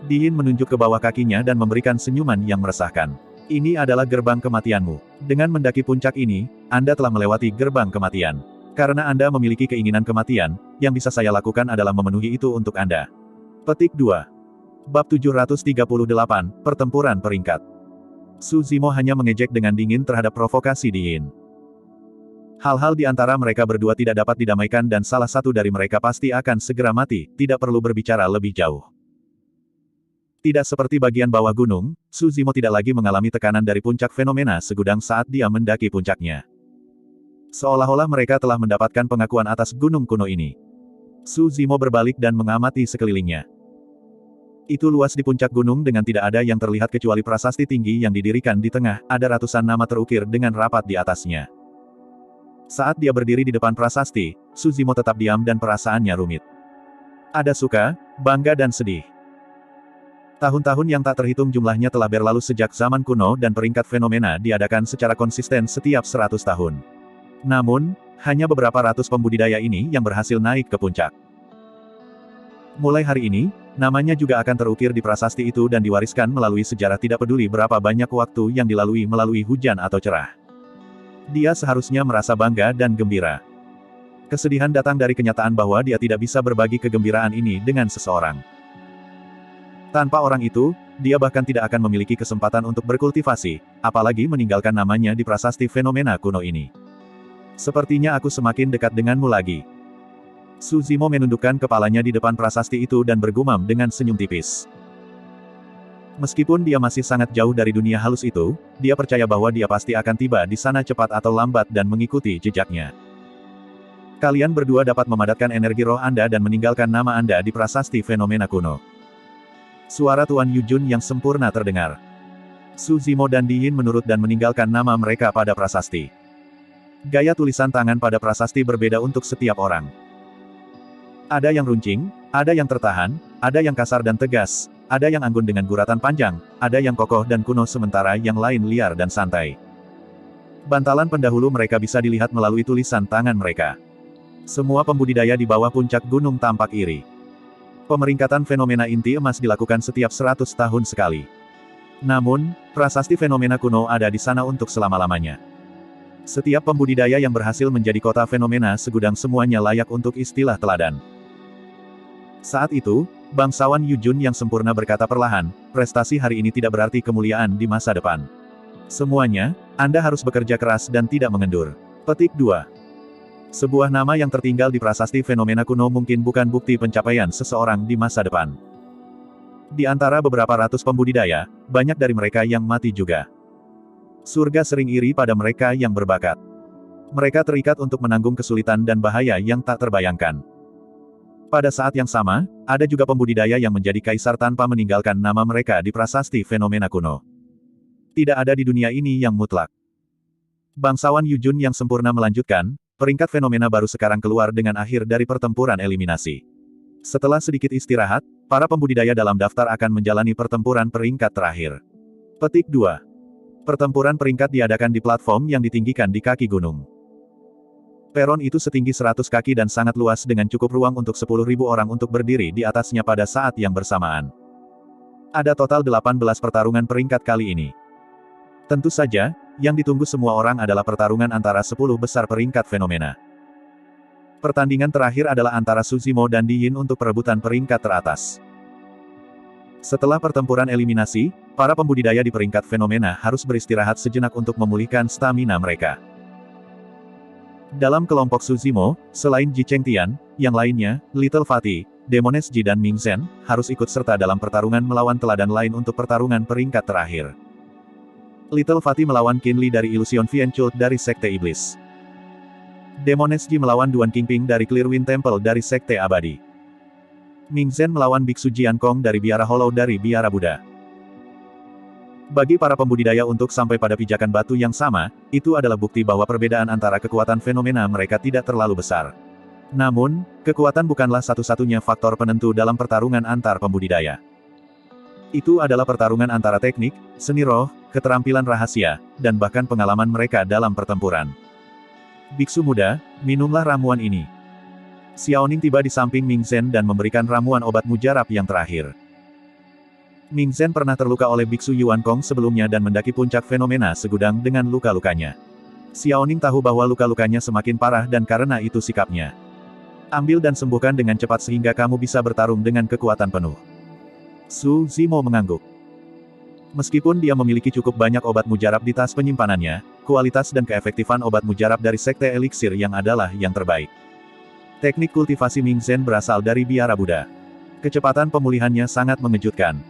Di Yin menunjuk ke bawah kakinya dan memberikan senyuman yang meresahkan. Ini adalah gerbang kematianmu. Dengan mendaki puncak ini, Anda telah melewati gerbang kematian. Karena Anda memiliki keinginan kematian, yang bisa saya lakukan adalah memenuhi itu untuk Anda. Petik 2. Bab 738, Pertempuran Peringkat. Su Zimo hanya mengejek dengan dingin terhadap provokasi Di Yin. Hal-hal di antara mereka berdua tidak dapat didamaikan dan salah satu dari mereka pasti akan segera mati, tidak perlu berbicara lebih jauh. Tidak seperti bagian bawah gunung, Su Zimo tidak lagi mengalami tekanan dari puncak fenomena segudang saat dia mendaki puncaknya. Seolah-olah mereka telah mendapatkan pengakuan atas gunung kuno ini. Su Zimo berbalik dan mengamati sekelilingnya. Itu luas di puncak gunung dengan tidak ada yang terlihat kecuali prasasti tinggi yang didirikan di tengah, ada ratusan nama terukir dengan rapat di atasnya. Saat dia berdiri di depan prasasti, Su Zimo tetap diam dan perasaannya rumit. Ada suka, bangga dan sedih. Tahun-tahun yang tak terhitung jumlahnya telah berlalu sejak zaman kuno dan peringkat fenomena diadakan secara konsisten setiap 100 tahun. Namun, hanya beberapa ratus pembudidaya ini yang berhasil naik ke puncak. Mulai hari ini, namanya juga akan terukir di prasasti itu dan diwariskan melalui sejarah tidak peduli berapa banyak waktu yang dilalui melalui hujan atau cerah. Dia seharusnya merasa bangga dan gembira. Kesedihan datang dari kenyataan bahwa dia tidak bisa berbagi kegembiraan ini dengan seseorang. Tanpa orang itu, dia bahkan tidak akan memiliki kesempatan untuk berkultivasi, apalagi meninggalkan namanya di prasasti fenomena kuno ini. Sepertinya aku semakin dekat denganmu lagi. Su Zimo menundukkan kepalanya di depan prasasti itu dan bergumam dengan senyum tipis. Meskipun dia masih sangat jauh dari dunia halus itu, dia percaya bahwa dia pasti akan tiba di sana cepat atau lambat dan mengikuti jejaknya. Kalian berdua dapat memadatkan energi roh Anda dan meninggalkan nama Anda di prasasti fenomena kuno. Suara Tuan Yujun yang sempurna terdengar. Su Zimo dan Di Yin menurut dan meninggalkan nama mereka pada prasasti. Gaya tulisan tangan pada prasasti berbeda untuk setiap orang. Ada yang runcing, ada yang tertahan, ada yang kasar dan tegas, ada yang anggun dengan guratan panjang, ada yang kokoh dan kuno sementara yang lain liar dan santai. Bantalan pendahulu mereka bisa dilihat melalui tulisan tangan mereka. Semua pembudidaya di bawah puncak gunung tampak iri. Pemeringkatan fenomena inti emas dilakukan setiap 100 tahun sekali. Namun, prasasti fenomena kuno ada di sana untuk selama-lamanya. Setiap pembudidaya yang berhasil menjadi kota fenomena segudang semuanya layak untuk istilah teladan. Saat itu, bangsawan Yujun yang sempurna berkata perlahan, prestasi hari ini tidak berarti kemuliaan di masa depan. Semuanya, Anda harus bekerja keras dan tidak mengendur. Petik 2. Sebuah nama yang tertinggal di prasasti fenomena kuno mungkin bukan bukti pencapaian seseorang di masa depan. Di antara beberapa ratus pembudidaya, banyak dari mereka yang mati juga. Surga sering iri pada mereka yang berbakat. Mereka terikat untuk menanggung kesulitan dan bahaya yang tak terbayangkan. Pada saat yang sama, ada juga pembudidaya yang menjadi kaisar tanpa meninggalkan nama mereka di prasasti fenomena kuno. Tidak ada di dunia ini yang mutlak. Bangsawan Yujun yang sempurna melanjutkan, peringkat fenomena baru sekarang keluar dengan akhir dari pertempuran eliminasi. Setelah sedikit istirahat, para pembudidaya dalam daftar akan menjalani pertempuran peringkat terakhir. Petik 2. Pertempuran peringkat diadakan di platform yang ditinggikan di kaki gunung. Peron itu setinggi 100 kaki dan sangat luas dengan cukup ruang untuk 10.000 orang untuk berdiri di atasnya pada saat yang bersamaan. Ada total 18 pertarungan peringkat kali ini. Tentu saja, yang ditunggu semua orang adalah pertarungan antara 10 besar peringkat fenomena. Pertandingan terakhir adalah antara Su Zimo dan Di Yin untuk perebutan peringkat teratas. Setelah pertempuran eliminasi, para pembudidaya di peringkat fenomena harus beristirahat sejenak untuk memulihkan stamina mereka. Dalam kelompok Su Zimo, selain Ji Chengtian, yang lainnya, Little Fatty, Demones Ji dan Ming Zhen, harus ikut serta dalam pertarungan melawan teladan lain untuk pertarungan peringkat terakhir. Little Fatty melawan Qin Li dari Illusion Vian Cult dari Sekte Iblis. Demones Ji melawan Duan Qingping dari Clearwind Temple dari Sekte Abadi. Ming Zhen melawan Biksu Jian Kong dari Biara Hollow dari Biara Buddha. Bagi para pembudidaya untuk sampai pada pijakan batu yang sama, itu adalah bukti bahwa perbedaan antara kekuatan fenomena mereka tidak terlalu besar. Namun, kekuatan bukanlah satu-satunya faktor penentu dalam pertarungan antar pembudidaya. Itu adalah pertarungan antara teknik, seni roh, keterampilan rahasia, dan bahkan pengalaman mereka dalam pertempuran. Biksu muda, minumlah ramuan ini. Xiaoning tiba di samping Ming Zhen dan memberikan ramuan obat mujarab yang terakhir. Ming Zhen pernah terluka oleh Biksu Yuan Kong sebelumnya dan mendaki puncak fenomena segudang dengan luka-lukanya. Xiaoning tahu bahwa luka-lukanya semakin parah dan karena itu sikapnya. Ambil dan sembuhkan dengan cepat sehingga kamu bisa bertarung dengan kekuatan penuh. Su Zimo mengangguk. Meskipun dia memiliki cukup banyak obat mujarab di tas penyimpanannya, kualitas dan keefektifan obat mujarab dari Sekte Eliksir yang adalah yang terbaik. Teknik kultivasi Ming Zhen berasal dari Biara Buddha. Kecepatan pemulihannya sangat mengejutkan.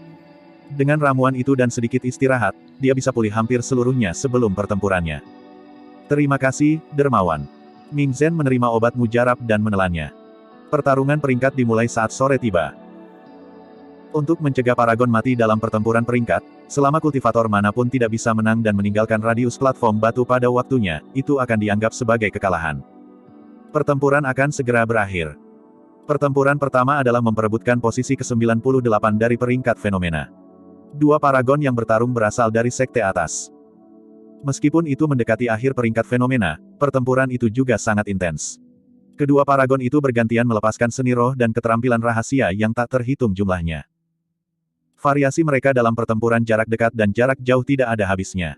Dengan ramuan itu dan sedikit istirahat, dia bisa pulih hampir seluruhnya sebelum pertempurannya. Terima kasih, Dermawan. Ming Zhen menerima obat mujarab dan menelannya. Pertarungan peringkat dimulai saat sore tiba. Untuk mencegah Paragon mati dalam pertempuran peringkat, selama kultivator manapun tidak bisa menang dan meninggalkan radius platform batu pada waktunya, itu akan dianggap sebagai kekalahan. Pertempuran akan segera berakhir. Pertempuran pertama adalah memperebutkan posisi ke-98 dari peringkat fenomena. Dua paragon yang bertarung berasal dari sekte atas. Meskipun itu mendekati akhir peringkat fenomena, pertempuran itu juga sangat intens. Kedua paragon itu bergantian melepaskan seni roh dan keterampilan rahasia yang tak terhitung jumlahnya. Variasi mereka dalam pertempuran jarak dekat dan jarak jauh tidak ada habisnya.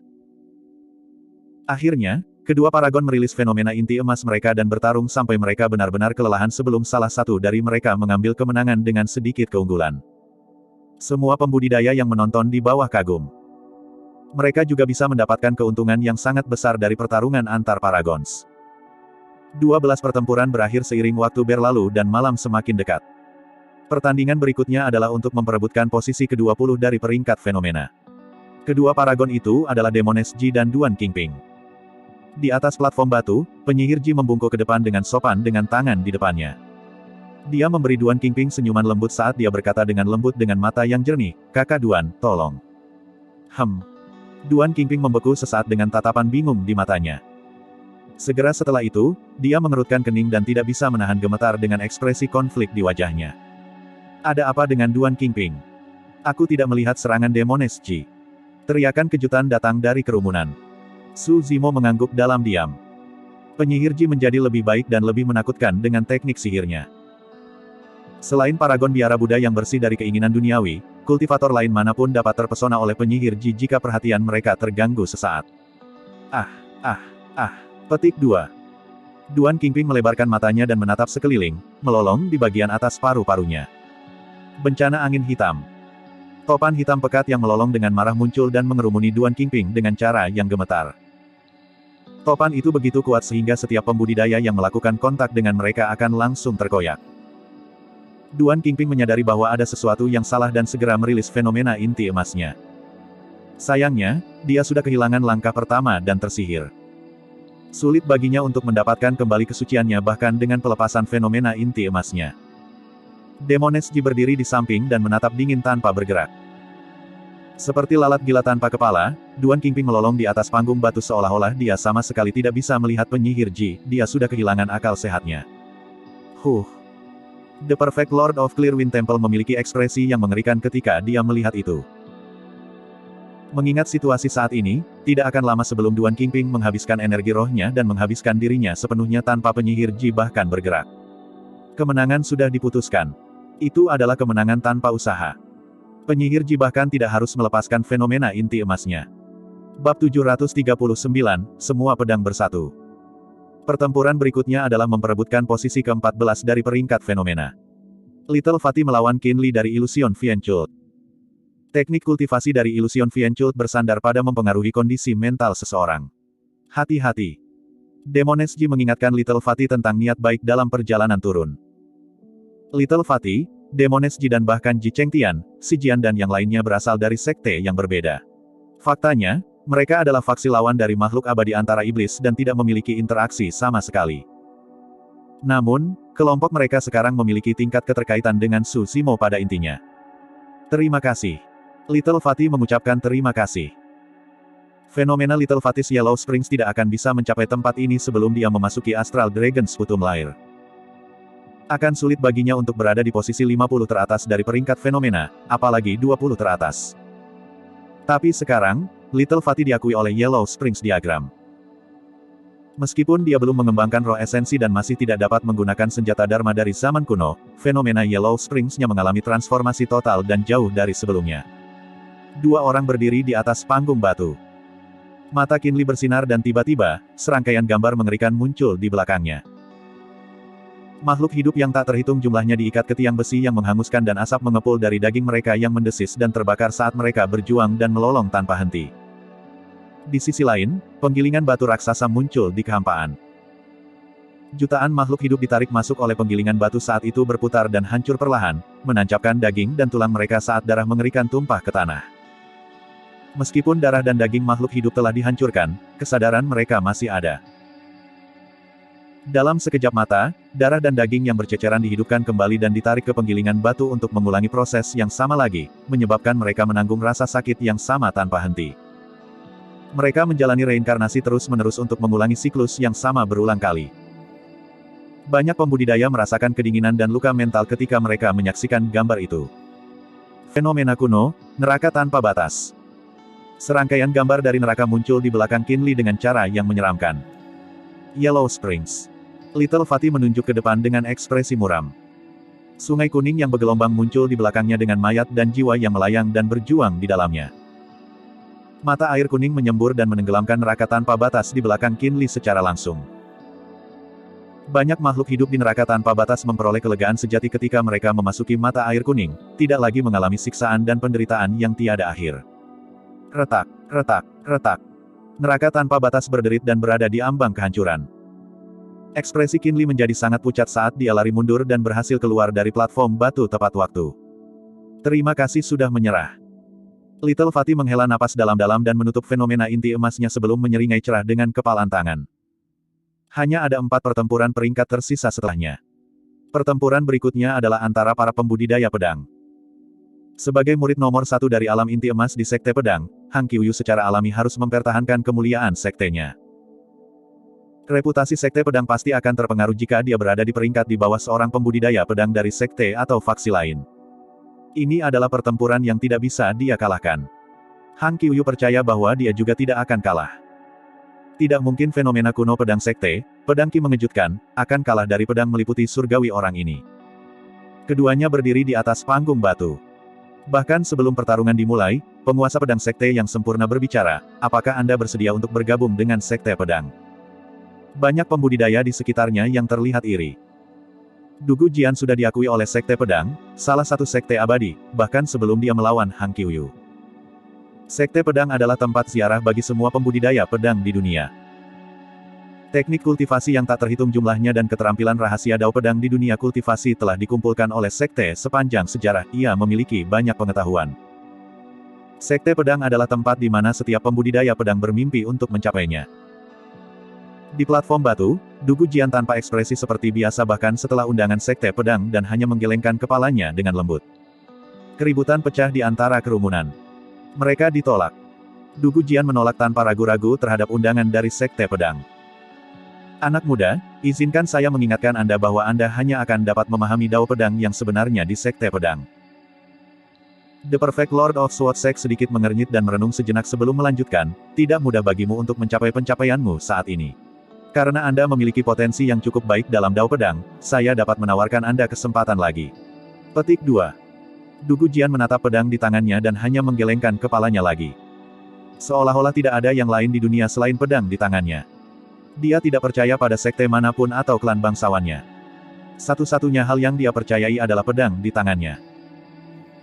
Akhirnya, kedua paragon merilis fenomena inti emas mereka dan bertarung sampai mereka benar-benar kelelahan sebelum salah satu dari mereka mengambil kemenangan dengan sedikit keunggulan. Semua pembudidaya yang menonton di bawah kagum. Mereka juga bisa mendapatkan keuntungan yang sangat besar dari pertarungan antar paragons. 12 pertempuran berakhir seiring waktu berlalu dan malam semakin dekat. Pertandingan berikutnya adalah untuk memperebutkan posisi ke-20 dari peringkat fenomena. Kedua paragon itu adalah Demoness Ji dan Duan Qingping. Di atas platform batu, penyihir Ji membungkuk ke depan dengan sopan dengan tangan di depannya. Dia memberi Duan Qingping senyuman lembut saat dia berkata dengan lembut dengan mata yang jernih, "Kakak Duan, tolong." Duan Qingping membeku sesaat dengan tatapan bingung di matanya. Segera setelah itu, dia mengerutkan kening dan tidak bisa menahan gemetar dengan ekspresi konflik di wajahnya. "Ada apa dengan Duan Qingping? Aku tidak melihat serangan Demoness Ji." Teriakan kejutan datang dari kerumunan. Su Zimo mengangguk dalam diam. Penyihir Ji menjadi lebih baik dan lebih menakutkan dengan teknik sihirnya. Selain paragon biara Buddha yang bersih dari keinginan duniawi, kultivator lain manapun dapat terpesona oleh penyihir Ji jika perhatian mereka terganggu sesaat. Petik 2. Duan Qingping melebarkan matanya dan menatap sekeliling, melolong di bagian atas paru-parunya. Bencana angin hitam. Topan hitam pekat yang melolong dengan marah muncul dan mengerumuni Duan Qingping dengan cara yang gemetar. Topan itu begitu kuat sehingga setiap pembudidaya yang melakukan kontak dengan mereka akan langsung terkoyak. Duan Qingping menyadari bahwa ada sesuatu yang salah dan segera merilis fenomena inti emasnya. Sayangnya, dia sudah kehilangan langkah pertama dan tersihir. Sulit baginya untuk mendapatkan kembali kesuciannya bahkan dengan pelepasan fenomena inti emasnya. Demoness Ji berdiri di samping dan menatap dingin tanpa bergerak. Seperti lalat gila tanpa kepala, Duan Qingping melolong di atas panggung batu seolah-olah dia sama sekali tidak bisa melihat penyihir Ji, dia sudah kehilangan akal sehatnya. The Perfect Lord of Clearwind Temple memiliki ekspresi yang mengerikan ketika dia melihat itu. Mengingat situasi saat ini, tidak akan lama sebelum Duan Qingping menghabiskan energi rohnya dan menghabiskan dirinya sepenuhnya tanpa penyihir Ji bahkan bergerak. Kemenangan sudah diputuskan. Itu adalah kemenangan tanpa usaha. Penyihir Ji bahkan tidak harus melepaskan fenomena inti emasnya. Bab 739, Semua Pedang Bersatu. Pertempuran berikutnya adalah memperebutkan posisi ke-14 dari peringkat fenomena. Little Fatty melawan Qin Li dari Illusion Fienchult. Teknik kultivasi dari Illusion Fienchult bersandar pada mempengaruhi kondisi mental seseorang. Hati-hati. Demoness Ji mengingatkan Little Fatty tentang niat baik dalam perjalanan turun. Little Fatty, Demoness Ji dan bahkan Ji Chengtian, Si Jian dan yang lainnya berasal dari sekte yang berbeda. Faktanya, mereka adalah faksi lawan dari makhluk abadi antara iblis dan tidak memiliki interaksi sama sekali. Namun, kelompok mereka sekarang memiliki tingkat keterkaitan dengan Su Zimo pada intinya. Terima kasih. Little Fatty mengucapkan terima kasih. Fenomena Little Fatty's Yellow Springs tidak akan bisa mencapai tempat ini sebelum dia memasuki Astral Dragon's Putum Lair. Akan sulit baginya untuk berada di posisi 50 teratas dari peringkat fenomena, apalagi 20 teratas. Tapi sekarang, Little Fatty diakui oleh Yellow Springs Diagram. Meskipun dia belum mengembangkan roh esensi dan masih tidak dapat menggunakan senjata Dharma dari zaman kuno, fenomena Yellow Springs-nya mengalami transformasi total dan jauh dari sebelumnya. Dua orang berdiri di atas panggung batu. Mata Qin Li bersinar dan tiba-tiba, serangkaian gambar mengerikan muncul di belakangnya. Makhluk hidup yang tak terhitung jumlahnya diikat ke tiang besi yang menghanguskan dan asap mengepul dari daging mereka yang mendesis dan terbakar saat mereka berjuang dan melolong tanpa henti. Di sisi lain, penggilingan batu raksasa muncul di kehampaan. Jutaan makhluk hidup ditarik masuk oleh penggilingan batu saat itu berputar dan hancur perlahan, menancapkan daging dan tulang mereka saat darah mengerikan tumpah ke tanah. Meskipun darah dan daging makhluk hidup telah dihancurkan, kesadaran mereka masih ada. Dalam sekejap mata, darah dan daging yang berceceran dihidupkan kembali dan ditarik ke penggilingan batu untuk mengulangi proses yang sama lagi, menyebabkan mereka menanggung rasa sakit yang sama tanpa henti. Mereka menjalani reinkarnasi terus-menerus untuk mengulangi siklus yang sama berulang kali. Banyak pembudidaya merasakan kedinginan dan luka mental ketika mereka menyaksikan gambar itu. Fenomena kuno, neraka tanpa batas. Serangkaian gambar dari neraka muncul di belakang Qin Li dengan cara yang menyeramkan. Yellow Springs. Little Fatty menunjuk ke depan dengan ekspresi muram. Sungai kuning yang bergelombang muncul di belakangnya dengan mayat dan jiwa yang melayang dan berjuang di dalamnya. Mata air kuning menyembur dan menenggelamkan neraka tanpa batas di belakang Qin Li secara langsung. Banyak makhluk hidup di neraka tanpa batas memperoleh kelegaan sejati ketika mereka memasuki mata air kuning, tidak lagi mengalami siksaan dan penderitaan yang tiada akhir. Retak, retak, retak. Neraka tanpa batas berderit dan berada di ambang kehancuran. Ekspresi Qin Li menjadi sangat pucat saat dia lari mundur dan berhasil keluar dari platform batu tepat waktu. Terima kasih sudah menyerah. Little Fatty menghela napas dalam-dalam dan menutup fenomena inti emasnya sebelum menyeringai cerah dengan kepalan tangan. Hanya ada 4 pertempuran peringkat tersisa setelahnya. Pertempuran berikutnya adalah antara para pembudidaya pedang. Sebagai murid nomor 1 dari alam inti emas di Sekte Pedang, Han Qiuyu secara alami harus mempertahankan kemuliaan sektenya. Reputasi Sekte Pedang pasti akan terpengaruh jika dia berada di peringkat di bawah seorang pembudidaya pedang dari sekte atau faksi lain. Ini adalah pertempuran yang tidak bisa dia kalahkan. Han Qiuyu percaya bahwa dia juga tidak akan kalah. Tidak mungkin fenomena kuno pedang sekte, pedang Qi mengejutkan, akan kalah dari pedang meliputi surgawi orang ini. Keduanya berdiri di atas panggung batu. Bahkan sebelum pertarungan dimulai, penguasa pedang sekte yang sempurna berbicara, apakah Anda bersedia untuk bergabung dengan sekte pedang? Banyak pembudidaya di sekitarnya yang terlihat iri. Dugu Jian sudah diakui oleh sekte pedang, salah satu sekte abadi, bahkan sebelum dia melawan Han Qiuyu. Sekte pedang adalah tempat ziarah bagi semua pembudidaya pedang di dunia. Teknik kultivasi yang tak terhitung jumlahnya dan keterampilan rahasia dao pedang di dunia kultivasi telah dikumpulkan oleh sekte sepanjang sejarah, ia memiliki banyak pengetahuan. Sekte pedang adalah tempat di mana setiap pembudidaya pedang bermimpi untuk mencapainya. Di platform batu, Dugu Jian tanpa ekspresi seperti biasa bahkan setelah undangan sekte pedang dan hanya menggelengkan kepalanya dengan lembut. Keributan pecah di antara kerumunan. Mereka ditolak. Dugu Jian menolak tanpa ragu-ragu terhadap undangan dari Sekte Pedang. Anak muda, izinkan saya mengingatkan Anda bahwa Anda hanya akan dapat memahami dao pedang yang sebenarnya di Sekte Pedang. The Perfect Lord of Sword Sect sedikit mengernyit dan merenung sejenak sebelum melanjutkan, tidak mudah bagimu untuk mencapai pencapaianmu saat ini. Karena Anda memiliki potensi yang cukup baik dalam dao pedang, saya dapat menawarkan Anda kesempatan lagi. Petik 2. Dugu Jian menatap pedang di tangannya dan hanya menggelengkan kepalanya lagi. Seolah-olah tidak ada yang lain di dunia selain pedang di tangannya. Dia tidak percaya pada sekte manapun atau klan bangsawannya. Satu-satunya hal yang dia percayai adalah pedang di tangannya.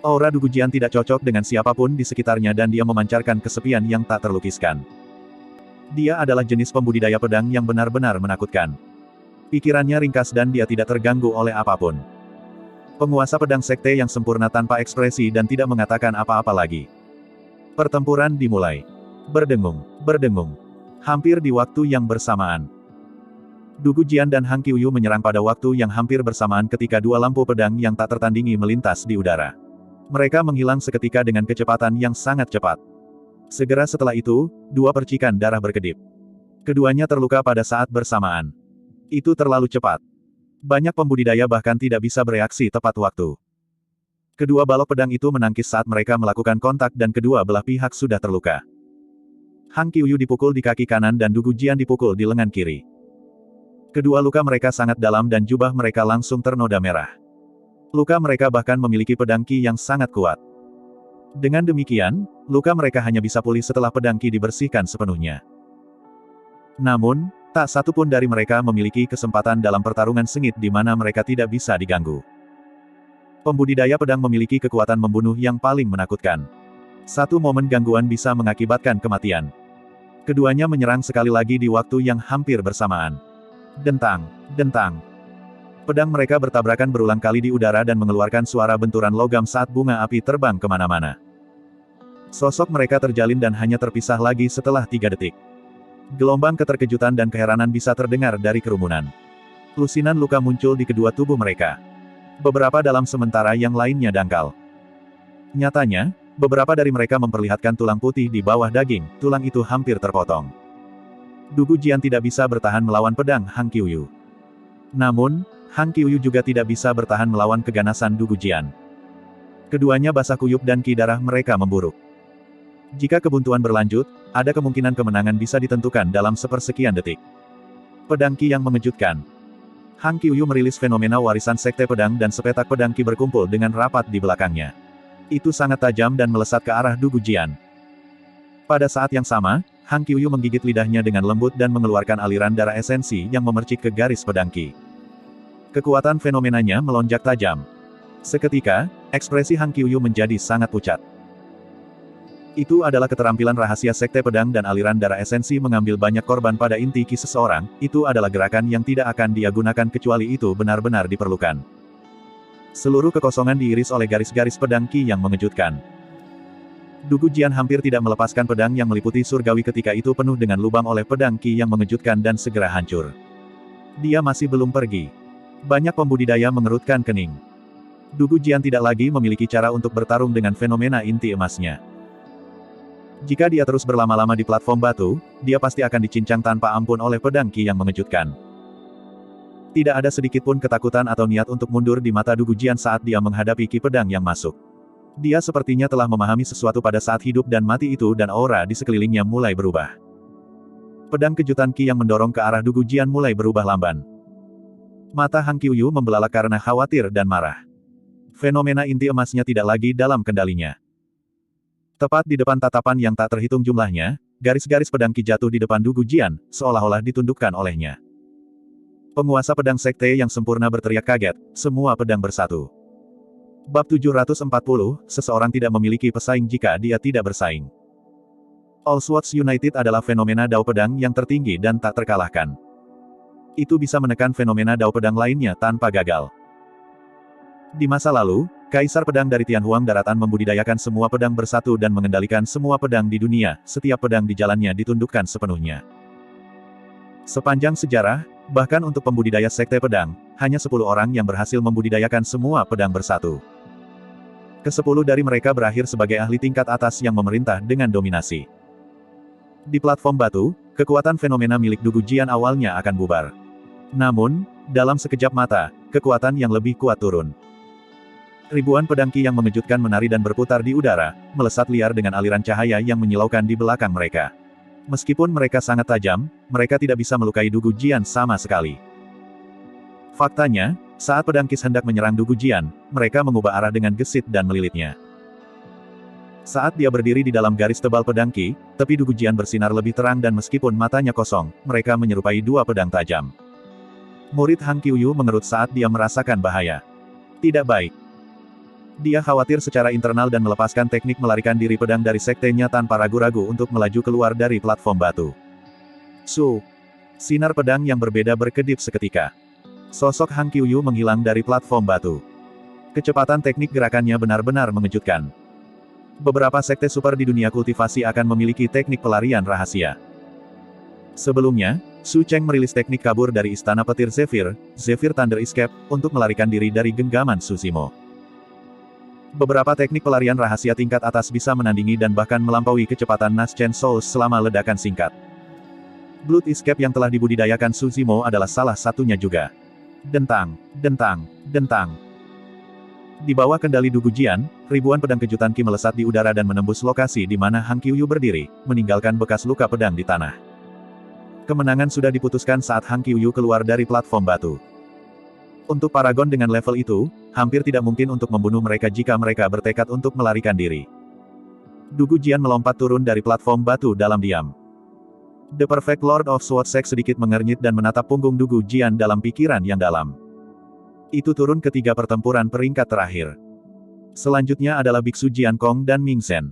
Aura Dugu Jian tidak cocok dengan siapapun di sekitarnya dan dia memancarkan kesepian yang tak terlukiskan. Dia adalah jenis pembudidaya pedang yang benar-benar menakutkan. Pikirannya ringkas dan dia tidak terganggu oleh apapun. Penguasa pedang sekte yang sempurna tanpa ekspresi dan tidak mengatakan apa-apa lagi. Pertempuran dimulai. Berdengung, berdengung. Hampir di waktu yang bersamaan. Dugu Jian dan Han Qiuyu menyerang pada waktu yang hampir bersamaan ketika dua lampu pedang yang tak tertandingi melintas di udara. Mereka menghilang seketika dengan kecepatan yang sangat cepat. Segera setelah itu, dua percikan darah berkedip. Keduanya terluka pada saat bersamaan. Itu terlalu cepat. Banyak pembudidaya bahkan tidak bisa bereaksi tepat waktu. Kedua balok pedang itu menangkis saat mereka melakukan kontak dan kedua belah pihak sudah terluka. Han Qiuyu dipukul di kaki kanan dan Dugu Jian dipukul di lengan kiri. Kedua luka mereka sangat dalam dan jubah mereka langsung ternoda merah. Luka mereka bahkan memiliki pedang Qi yang sangat kuat. Dengan demikian, luka mereka hanya bisa pulih setelah pedang Qi dibersihkan sepenuhnya. Namun, tak satu pun dari mereka memiliki kesempatan dalam pertarungan sengit di mana mereka tidak bisa diganggu. Pembudidaya pedang memiliki kekuatan membunuh yang paling menakutkan. Satu momen gangguan bisa mengakibatkan kematian. Keduanya menyerang sekali lagi di waktu yang hampir bersamaan. Dentang, dentang. Pedang mereka bertabrakan berulang kali di udara dan mengeluarkan suara benturan logam saat bunga api terbang kemana-mana. Sosok mereka terjalin dan hanya terpisah lagi setelah 3 detik. Gelombang keterkejutan dan keheranan bisa terdengar dari kerumunan. Lusinan luka muncul di kedua tubuh mereka. Beberapa dalam sementara yang lainnya dangkal. Nyatanya, beberapa dari mereka memperlihatkan tulang putih di bawah daging, tulang itu hampir terpotong. Dugu Jian tidak bisa bertahan melawan pedang Han Qiuyu. Namun, Han Qiuyu juga tidak bisa bertahan melawan keganasan Dugu Jian. Keduanya basah kuyup dan ki darah mereka memburuk. Jika kebuntuan berlanjut, ada kemungkinan kemenangan bisa ditentukan dalam sepersekian detik. Pedang ki yang mengejutkan. Hang Qiuyu merilis fenomena warisan sekte pedang dan sepetak pedang ki berkumpul dengan rapat di belakangnya. Itu sangat tajam dan melesat ke arah Du Gujian. Pada saat yang sama, Hang Qiuyu menggigit lidahnya dengan lembut dan mengeluarkan aliran darah esensi yang memercik ke garis pedang ki. Kekuatan fenomenanya melonjak tajam. Seketika, ekspresi Hang Qiuyu menjadi sangat pucat. Itu adalah keterampilan rahasia sekte pedang dan aliran darah esensi mengambil banyak korban pada inti ki seseorang, itu adalah gerakan yang tidak akan dia gunakan kecuali itu benar-benar diperlukan. Seluruh kekosongan diiris oleh garis-garis pedang ki yang mengejutkan. Du Gujian hampir tidak melepaskan pedang yang meliputi surgawi ketika itu penuh dengan lubang oleh pedang ki yang mengejutkan dan segera hancur. Dia masih belum pergi. Banyak pembudidaya mengerutkan kening. Du Gujian tidak lagi memiliki cara untuk bertarung dengan fenomena inti emasnya. Jika dia terus berlama-lama di platform batu, dia pasti akan dicincang tanpa ampun oleh pedang ki yang mengejutkan. Tidak ada sedikit pun ketakutan atau niat untuk mundur di mata Du Gujian saat dia menghadapi ki pedang yang masuk. Dia sepertinya telah memahami sesuatu pada saat hidup dan mati itu dan aura di sekelilingnya mulai berubah. Pedang kejutan ki yang mendorong ke arah Du Gujian mulai berubah lamban. Mata Hang Qiuyu membelalak karena khawatir dan marah. Fenomena inti emasnya tidak lagi dalam kendalinya. Tepat di depan tatapan yang tak terhitung jumlahnya, garis-garis pedang ki jatuh di depan Du Gujian, seolah-olah ditundukkan olehnya. Penguasa pedang sekte yang sempurna berteriak kaget, semua pedang bersatu. Bab 740, seseorang tidak memiliki pesaing jika dia tidak bersaing. All Swords United adalah fenomena dao pedang yang tertinggi dan tak terkalahkan. Itu bisa menekan fenomena dao pedang lainnya tanpa gagal. Di masa lalu, Kaisar Pedang dari Tianhuang Daratan membudidayakan semua pedang bersatu dan mengendalikan semua pedang di dunia, setiap pedang di jalannya ditundukkan sepenuhnya. Sepanjang sejarah, bahkan untuk pembudidaya sekte pedang, hanya 10 orang yang berhasil membudidayakan semua pedang bersatu. Ke-10 dari mereka berakhir sebagai ahli tingkat atas yang memerintah dengan dominasi. Di platform batu, kekuatan fenomena milik Du Gujian awalnya akan bubar. Namun, dalam sekejap mata, kekuatan yang lebih kuat turun. Ribuan pedang ki yang mengejutkan menari dan berputar di udara, melesat liar dengan aliran cahaya yang menyilaukan di belakang mereka. Meskipun mereka sangat tajam, mereka tidak bisa melukai Du Gujian sama sekali. Faktanya, saat pedang Kis hendak menyerang Du Gujian, mereka mengubah arah dengan gesit dan melilitnya. Saat dia berdiri di dalam garis tebal pedang ki, tepi Du Gujian bersinar lebih terang dan meskipun matanya kosong, mereka menyerupai dua pedang tajam. Murid Hang Qiuyu mengerut saat dia merasakan bahaya. Tidak baik. Dia khawatir secara internal dan melepaskan teknik melarikan diri pedang dari sektenya tanpa ragu-ragu untuk melaju keluar dari platform batu. Sinar pedang yang berbeda berkedip seketika. Sosok Hang Qiuyu menghilang dari platform batu. Kecepatan teknik gerakannya benar-benar mengejutkan. Beberapa sekte super di dunia kultivasi akan memiliki teknik pelarian rahasia. Sebelumnya, Su Cheng merilis teknik kabur dari istana petir Zephyr Thunder Escape, untuk melarikan diri dari genggaman Su Zimo. Beberapa teknik pelarian rahasia tingkat atas bisa menandingi dan bahkan melampaui kecepatan Naschen Souls selama ledakan singkat. Blood Escape yang telah dibudidayakan Su Zimo adalah salah satunya juga. Dentang, dentang, dentang. Di bawah kendali Du Gujian, ribuan pedang kejutan ki melesat di udara dan menembus lokasi di mana Hang Qiuyu berdiri, meninggalkan bekas luka pedang di tanah. Kemenangan sudah diputuskan saat Hang Qiuyu keluar dari platform batu. Untuk paragon dengan level itu, hampir tidak mungkin untuk membunuh mereka jika mereka bertekad untuk melarikan diri. Du Gujian melompat turun dari platform batu dalam diam. The Perfect Lord of Swordsek sedikit mengernyit dan menatap punggung Du Gujian dalam pikiran yang dalam. Itu turun ketiga pertempuran peringkat terakhir. Selanjutnya adalah Biksu Jian Kong dan Ming Zhen.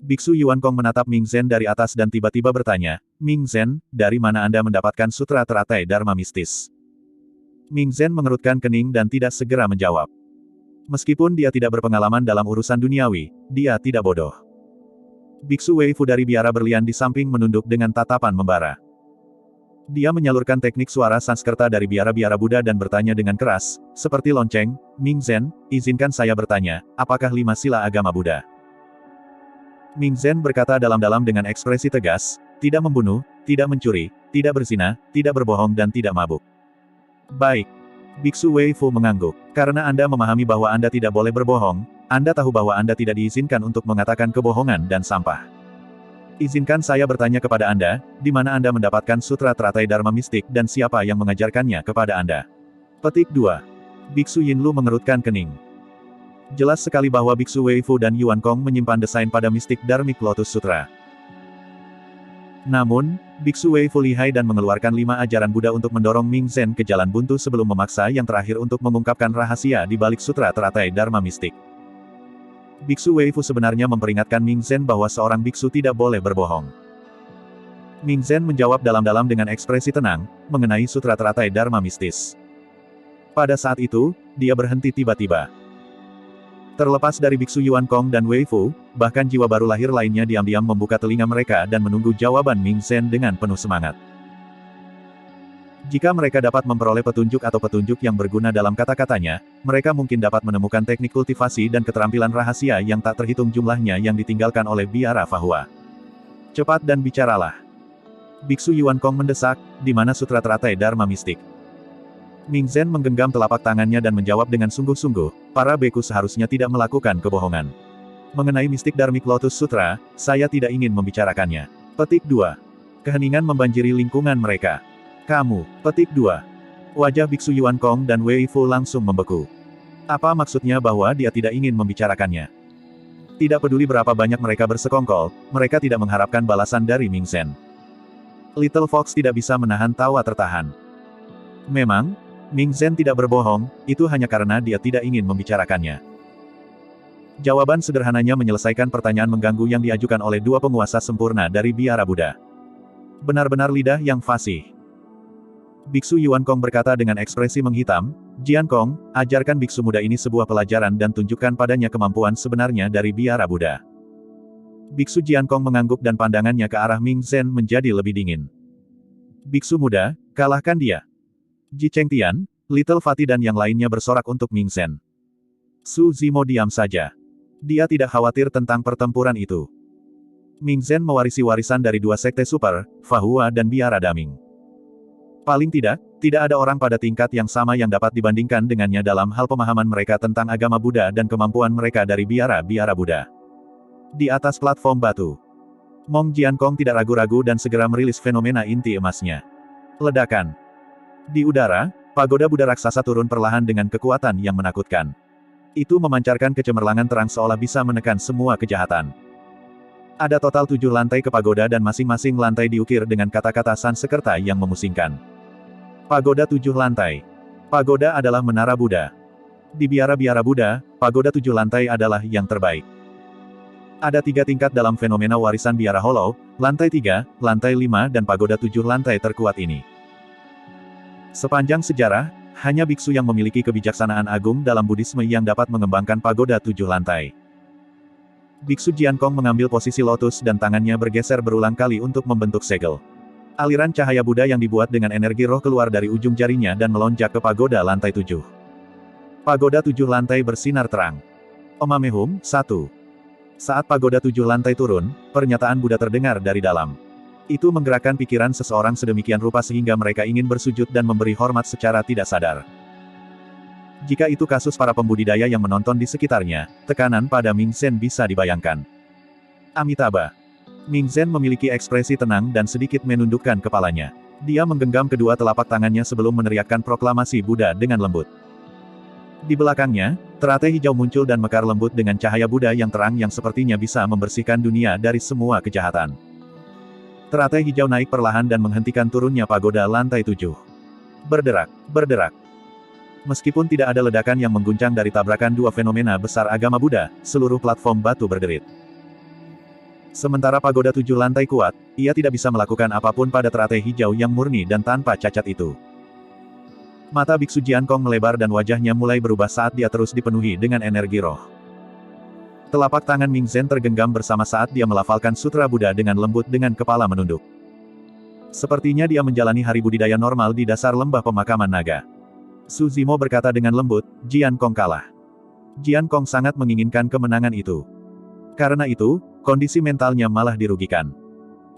Biksu Yuan Kong menatap Ming Zhen dari atas dan tiba-tiba bertanya, "Ming Zhen, dari mana Anda mendapatkan sutra teratai Dharma mistis?" Ming Zhen mengerutkan kening dan tidak segera menjawab. Meskipun dia tidak berpengalaman dalam urusan duniawi, dia tidak bodoh. Biksu Wei Fu dari biara berlian di samping menunduk dengan tatapan membara. Dia menyalurkan teknik suara Sanskerta dari biara-biara Buddha dan bertanya dengan keras, seperti lonceng, "Ming Zhen, izinkan saya bertanya, apakah 5 sila agama Buddha?" Ming Zhen berkata dalam-dalam dengan ekspresi tegas, "Tidak membunuh, tidak mencuri, tidak berzina, tidak berbohong dan tidak mabuk." "Baik. Biksu Wei Fu mengangguk. Karena Anda memahami bahwa Anda tidak boleh berbohong, Anda tahu bahwa Anda tidak diizinkan untuk mengatakan kebohongan dan sampah. Izinkan saya bertanya kepada Anda, di mana Anda mendapatkan sutra teratai Dharma mistik dan siapa yang mengajarkannya kepada Anda? Petik 2. Biksu Yinlu mengerutkan kening. Jelas sekali bahwa Biksu Wei Fu dan Yuan Kong menyimpan desain pada mistik Dharmic Lotus Sutra. Namun, Biksu Wei Fu lihai dan mengeluarkan 5 ajaran Buddha untuk mendorong Ming Zen ke jalan buntu sebelum memaksa yang terakhir untuk mengungkapkan rahasia di balik sutra teratai Dharma mistik. Biksu Wei Fu sebenarnya memperingatkan Ming Zen bahwa seorang biksu tidak boleh berbohong. Ming Zen menjawab dalam-dalam dengan ekspresi tenang, mengenai sutra teratai Dharma mistis. Pada saat itu, dia berhenti tiba-tiba. Terlepas dari biksu Yuan Kong dan Wei Fu, bahkan jiwa baru lahir lainnya diam-diam membuka telinga mereka dan menunggu jawaban Ming Zen dengan penuh semangat. Jika mereka dapat memperoleh petunjuk atau petunjuk yang berguna dalam kata-katanya, mereka mungkin dapat menemukan teknik kultivasi dan keterampilan rahasia yang tak terhitung jumlahnya yang ditinggalkan oleh biara Fahua. Cepat dan bicaralah. Biksu Yuan Kong mendesak, di mana sutra teratai Dharma mistik? Ming Zen menggenggam telapak tangannya dan menjawab dengan sungguh-sungguh, para beku seharusnya tidak melakukan kebohongan. Mengenai mistik Dharmic Lotus Sutra, saya tidak ingin membicarakannya. Petik 2. Keheningan membanjiri lingkungan mereka. Kamu. Petik 2. Wajah biksu Yuan Kong dan Wei Fu langsung membeku. Apa maksudnya bahwa dia tidak ingin membicarakannya? Tidak peduli berapa banyak mereka bersekongkol, mereka tidak mengharapkan balasan dari Ming Zen. Little Fox tidak bisa menahan tawa tertahan. Memang, Ming Zen tidak berbohong, itu hanya karena dia tidak ingin membicarakannya. Jawaban sederhananya menyelesaikan pertanyaan mengganggu yang diajukan oleh dua penguasa sempurna dari biara Buddha. Benar-benar lidah yang fasih. Biksu Yuan Kong berkata dengan ekspresi menghitam, Jian Kong, ajarkan biksu muda ini sebuah pelajaran dan tunjukkan padanya kemampuan sebenarnya dari biara Buddha. Biksu Jian Kong mengangguk dan pandangannya ke arah Ming Zen menjadi lebih dingin. Biksu muda, kalahkan dia. Ji Chengtian, Little Fatty dan yang lainnya bersorak untuk Ming Zen. Su Zimo diam saja. Dia tidak khawatir tentang pertempuran itu. Ming Zen mewarisi warisan dari dua sekte super, Fahua dan biara Daming. Paling tidak, tidak ada orang pada tingkat yang sama yang dapat dibandingkan dengannya dalam hal pemahaman mereka tentang agama Buddha dan kemampuan mereka dari biara-biara Buddha. Di atas platform batu, Mong Jiankong tidak ragu-ragu dan segera merilis fenomena inti emasnya. Ledakan. Di udara, pagoda Buddha raksasa turun perlahan dengan kekuatan yang menakutkan. Itu memancarkan kecemerlangan terang seolah bisa menekan semua kejahatan. Ada total 7 lantai ke pagoda dan masing-masing lantai diukir dengan kata-kata Sanskerta yang memusingkan. Pagoda 7 lantai. Pagoda adalah menara Buddha. Di biara-biara Buddha, pagoda 7 lantai adalah yang terbaik. Ada 3 tingkat dalam fenomena warisan biara Hollow, lantai 3, lantai 5 dan pagoda 7 lantai terkuat ini. Sepanjang sejarah, hanya biksu yang memiliki kebijaksanaan agung dalam Buddhisme yang dapat mengembangkan pagoda 7 lantai. Biksu Jiankong mengambil posisi lotus dan tangannya bergeser berulang kali untuk membentuk segel. Aliran cahaya Buddha yang dibuat dengan energi roh keluar dari ujung jarinya dan melonjak ke pagoda lantai 7. Pagoda 7 lantai bersinar terang. Omamehum, 1. Saat pagoda 7 lantai turun, pernyataan Buddha terdengar dari dalam. Itu menggerakkan pikiran seseorang sedemikian rupa sehingga mereka ingin bersujud dan memberi hormat secara tidak sadar. Jika itu kasus para pembudidaya yang menonton di sekitarnya, tekanan pada Ming Zen bisa dibayangkan. Amitabha. Ming Zen memiliki ekspresi tenang dan sedikit menundukkan kepalanya. Dia menggenggam kedua telapak tangannya sebelum meneriakkan proklamasi Buddha dengan lembut. Di belakangnya, teratai hijau muncul dan mekar lembut dengan cahaya Buddha yang terang yang sepertinya bisa membersihkan dunia dari semua kejahatan. Teratai hijau naik perlahan dan menghentikan turunnya pagoda lantai 7. Berderak, berderak. Meskipun tidak ada ledakan yang mengguncang dari tabrakan dua fenomena besar agama Buddha, seluruh platform batu berderit. Sementara pagoda 7 lantai kuat, ia tidak bisa melakukan apapun pada teratai hijau yang murni dan tanpa cacat itu. Mata biksu Jiankong melebar dan wajahnya mulai berubah saat dia terus dipenuhi dengan energi roh. Telapak tangan Ming Zen tergenggam bersama saat dia melafalkan sutra Buddha dengan lembut dengan kepala menunduk. Sepertinya dia menjalani hari budidaya normal di dasar lembah pemakaman naga. Su Zimo berkata dengan lembut, Jiankong kalah. Jiankong sangat menginginkan kemenangan itu. Karena itu, kondisi mentalnya malah dirugikan.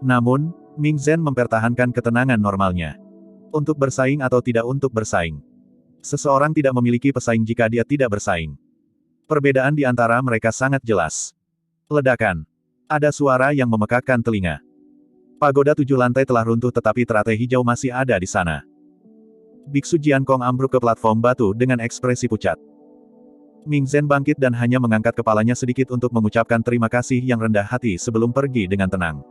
Namun, Ming Zen mempertahankan ketenangan normalnya. Untuk bersaing atau tidak untuk bersaing. Seseorang tidak memiliki pesaing jika dia tidak bersaing. Perbedaan di antara mereka sangat jelas. Ledakan. Ada suara yang memekakkan telinga. Pagoda 7 lantai telah runtuh tetapi teratai hijau masih ada di sana. Biksu Jiankong ambruk ke platform batu dengan ekspresi pucat. Ming Zhen bangkit dan hanya mengangkat kepalanya sedikit untuk mengucapkan terima kasih yang rendah hati sebelum pergi dengan tenang.